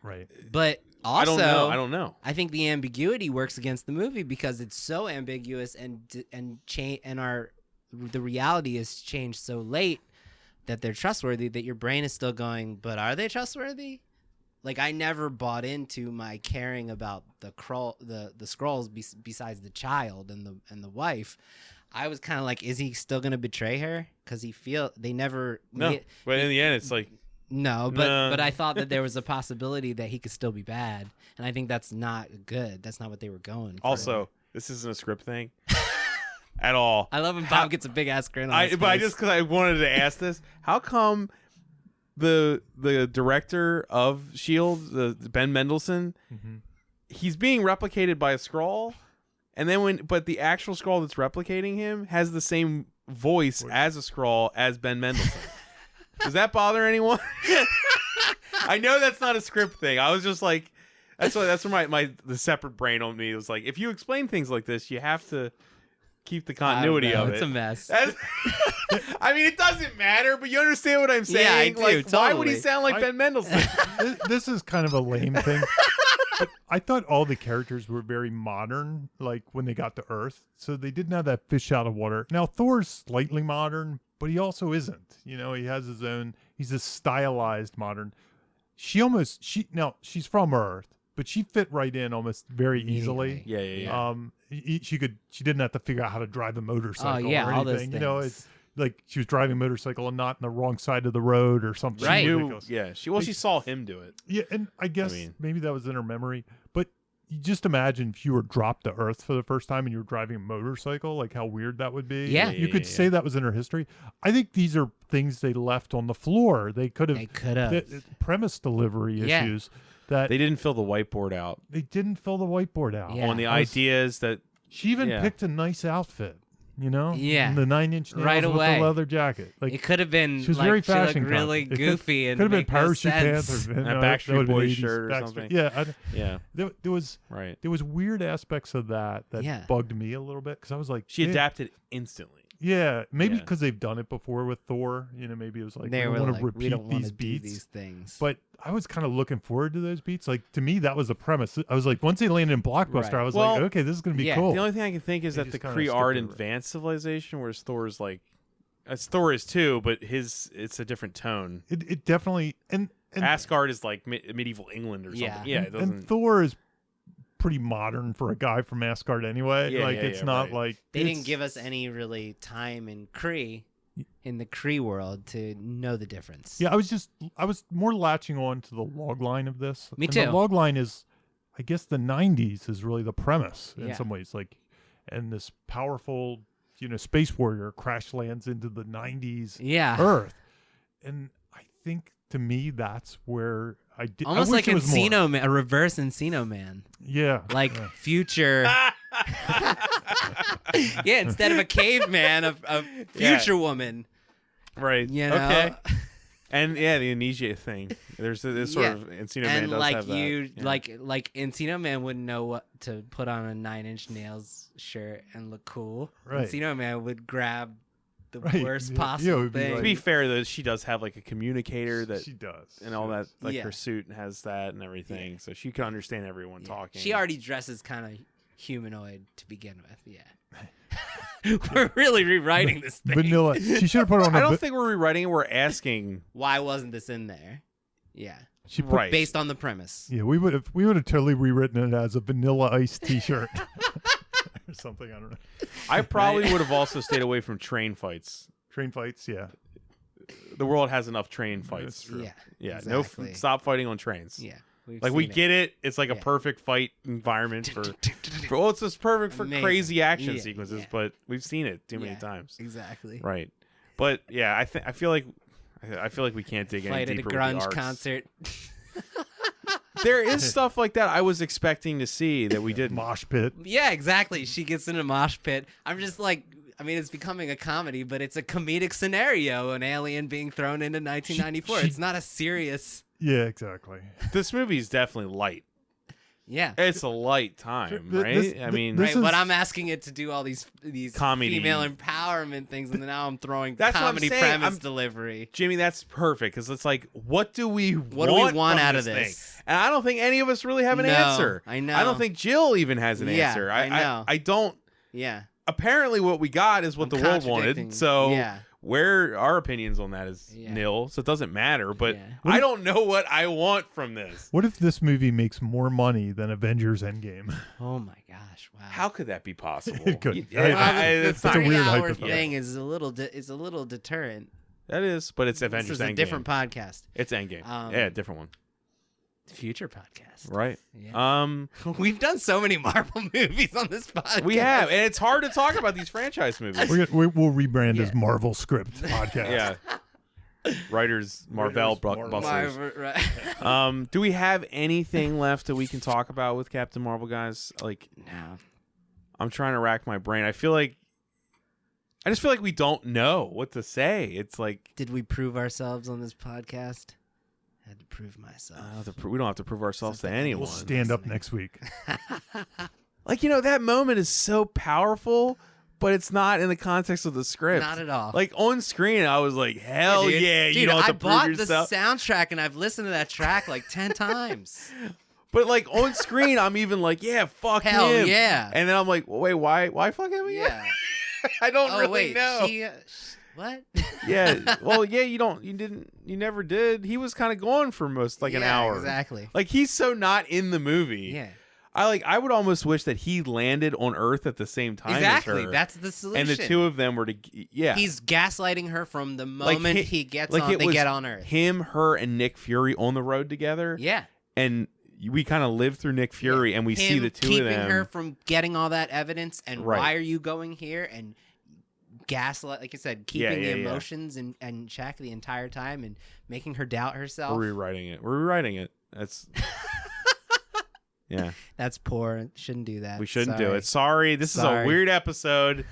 Right. But also, I don't know. I think the ambiguity works against the movie because it's so ambiguous and the reality has changed so late that they're trustworthy that your brain is still going, but are they trustworthy? Like, I never bought into my caring about the Skrulls besides the child and the wife. I was kind of like, is he still gonna betray her? Because they never. No, but in the end, it's like but I thought that there was a possibility that he could still be bad, and I think that's not good. That's not what they were going for. Also, this isn't a script thing at all. I love when Bob gets a big ass grin on his face. But because I wanted to ask this, how come the director of S.H.I.E.L.D., Ben Mendelsohn, he's being replicated by a Skrull? And then but the actual Skrull that's replicating him has the same voice as a Skrull as Ben Mendelsohn. Does that bother anyone? I know that's not a script thing. I was just like, that's where the separate brain on me was like, if you explain things like this, you have to keep the continuity of it. It's a mess. I mean, it doesn't matter, but you understand what I'm saying. Yeah, I do, Like, why would he totally. sound like Ben Mendelsohn? This is kind of a lame thing. But I thought all the characters were very modern, like when they got to Earth. So they didn't have that fish out of water. Now Thor's slightly modern, but he also isn't. You know, he has his own. He's a stylized modern. Now she's from Earth, but she fit right in almost very easily. Yeah. She didn't have to figure out how to drive a motorcycle. Oh yeah, or all those anything. things. You know, it's like she was driving a motorcycle and not in the wrong side of the road or something. Right. Ridiculous. She saw him do it. Yeah, and I guess mean- maybe that was in her memory, but you just imagine if you were dropped to Earth for the first time and you were driving a motorcycle, like how weird that would be. Yeah. You could say that was in her history. I think these are things they left on the floor. They could have. The premise delivery Yeah. issues that They didn't fill the whiteboard out they didn't fill the whiteboard out. Yeah. on the I was- ideas that. She even Yeah. picked a nice outfit, you know? Yeah. And the 9-inch nails Right with away. the leather jacket. Like It could have been. she was like, very she looked fashion really conscious. goofy and could have been make no Parachute Pants sense. or A that Backstreet would be Boys 80s. shirt or Backstreet- something. Yeah, Yeah. there was Right. there was weird aspects of that Yeah. bugged me a little bit because I was like, She man, adapted instantly. Yeah, maybe Yeah. because they've done it before with Thor. You know, maybe it was like They we were want like, to repeat we don't want these to do beats. these things. But I was kind of looking forward to those beats. Like to me, that was the premise. I was like, once they landed in Blockbuster, Right. I was Well, like, okay, this is gonna be yeah, cool. The only thing I can think is They that the just kinda Kree skipped are over an it. advanced civilization, whereas Thor's like, Thor is too, but it's a different tone. It definitely and Asgard is like medieval England or something. Yeah. Yeah, it doesn't. and Thor is pretty modern for a guy from Asgard anyway. Yeah, like yeah, it's yeah, not right. like They it's- didn't give us any really time in the Kree world to know the difference. Yeah, I was more latching on to the log line of this. Me And too. The log line is, I guess, the '90s is really the premise in Yeah. some ways. Like, and this powerful, space warrior crash lands into the '90s Yeah. Earth, and I think to me that's where I did Almost I wish like it was more. Encino Man, a reverse Encino Man. Yeah, Like yeah. future. Yeah, instead of a caveman, a future woman. Right. You know? Okay. And yeah, the amnesia thing. There's this sort Yeah. of Encino Man And does like have that. you, Yeah. like Encino Man wouldn't know what to put on a 9-inch nails shirt and look cool. Right. Encino Man would grab the Right. worst Yeah, possible it'd be thing. To be fair, though, she does have like a communicator that she does and all that, like Yeah. her suit has that and everything, so she can understand everyone Yeah. talking. She already dresses kind of humanoid to begin with. Yeah. We're really rewriting this thing. Vanilla. She should have put on. I a don't va- think we're rewriting it. We're asking. Why wasn't this in there? Yeah. She put, Right. Based on the premise. Yeah, we would have totally rewritten it as a Vanilla Ice T-shirt or something. I don't know. I probably Right. would have also stayed away from train fights. Train fights, yeah. The world has enough train fights. true. Yeah. Yeah, Exactly. stop fighting on trains. Yeah. We've Like we seen it. get it. It's like a Yeah. perfect fight environment for well, it's just perfect for Amazing. crazy action Yeah, sequences, yeah. but we've seen it too many Yeah. times. Exactly. Right. But yeah, I feel like we can't dig Fight any at a deeper with the grunge arts. concert. There is stuff like that I was expecting to see that we didn't. Mosh pit. Yeah, exactly. She gets in a mosh pit. I'm just like, I mean, it's becoming a comedy, but it's a comedic scenario, an alien being thrown into 1994. she- It's not a serious. Yeah, exactly. This movie is definitely light. Yeah. It's a light time, Th- right? this- I mean, this Right, but is- I'm asking it to do all these Comedy. female empowerment things, and then now I'm throwing That's what I'm comedy saying. premise I'm- delivery. Jimmy, that's perfect because it's like, what do we do we want from out of thing? this? And I don't think any of us really have an No, answer. I know. I don't think Jill even has an Yeah, answer. I know. I don't. Yeah. Apparently, what we got is what I'm the world wanted. contradicting. So Yeah. where our opinions on that is Yeah. nil. So it doesn't matter. But Yeah. I don't know what I want from this. What if this movie makes more money than Avengers Endgame? Oh my gosh! Wow. How could that be possible? It could. You- Well, it's the not- a weird 3-hour hypothetical. thing is a little deterrent. That is, but it's Avengers This is a Endgame. different podcast. It's Endgame. Um, Yeah, different one. Future podcast. Right. Yeah. We've done so many Marvel movies on this podcast. We have, and it's hard to talk about these franchise movies. We'll rebrand as Yeah. Marvel Script Podcast. Yeah. Writers, Marvel, Marvel. Blockbusters. Right. Do we have anything left that we can talk about with Captain Marvel, guys? Like, No. I'm trying to rack my brain. I just feel like we don't know what to say. It's like Did we prove ourselves on this podcast? I had to prove myself. we don't have to prove ourselves to Something anyone. We'll stand up next week. Like, that moment is so powerful, but it's not in the context of the script. Not at all. Like on screen, I was like, hell dude. yeah, Dude, you don't have I to bought prove yourself. the soundtrack and I've listened to that track like 10 times. But like on screen, I'm even like, yeah, fuck Hell him. yeah. And then I'm like, well, wait, why fuck him again? Yeah. I don't Oh, really wait. know. What? Yeah. Well, yeah, you never did. He was kind of gone for most an hour. Exactly. Like he's so not in the movie. Yeah. I would almost wish that he landed on Earth at the same time Exactly. as her. That's the solution. And the two of them were He's gaslighting her from the moment he gets like on. it They was get on Earth. Him, her, and Nick Fury on the road together. Yeah. And we kind of live through Nick Fury, and we see the two of them keeping her from getting all that evidence. And Right. why are you going here? And gaslight, like I said, keeping the yeah. emotions in check the entire time and making her doubt herself. We're rewriting it. That's yeah. That's poor. Shouldn't do that. We shouldn't do it. Sorry. This is a weird episode.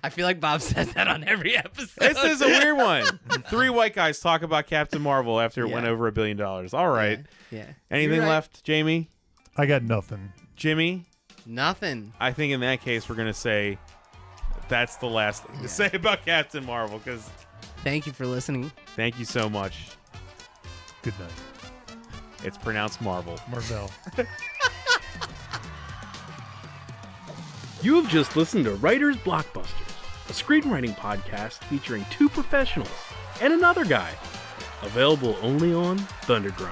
I feel like Bob says that on every episode. This is a weird one. 3 white guys talk about Captain Marvel after it went Yeah. over $1 billion. All right. Yeah. Anything You're right. left, Jamie? I got nothing. Jimmy? Nothing. I think in that case we're gonna say that's the last thing to say about Captain Marvel, because Thank you for listening. thank you so much. Good night. It's pronounced Marvel. Marvel. You have just listened to Writers Blockbusters, a screenwriting podcast featuring 2 professionals and another guy. Available only on Thundergrunt.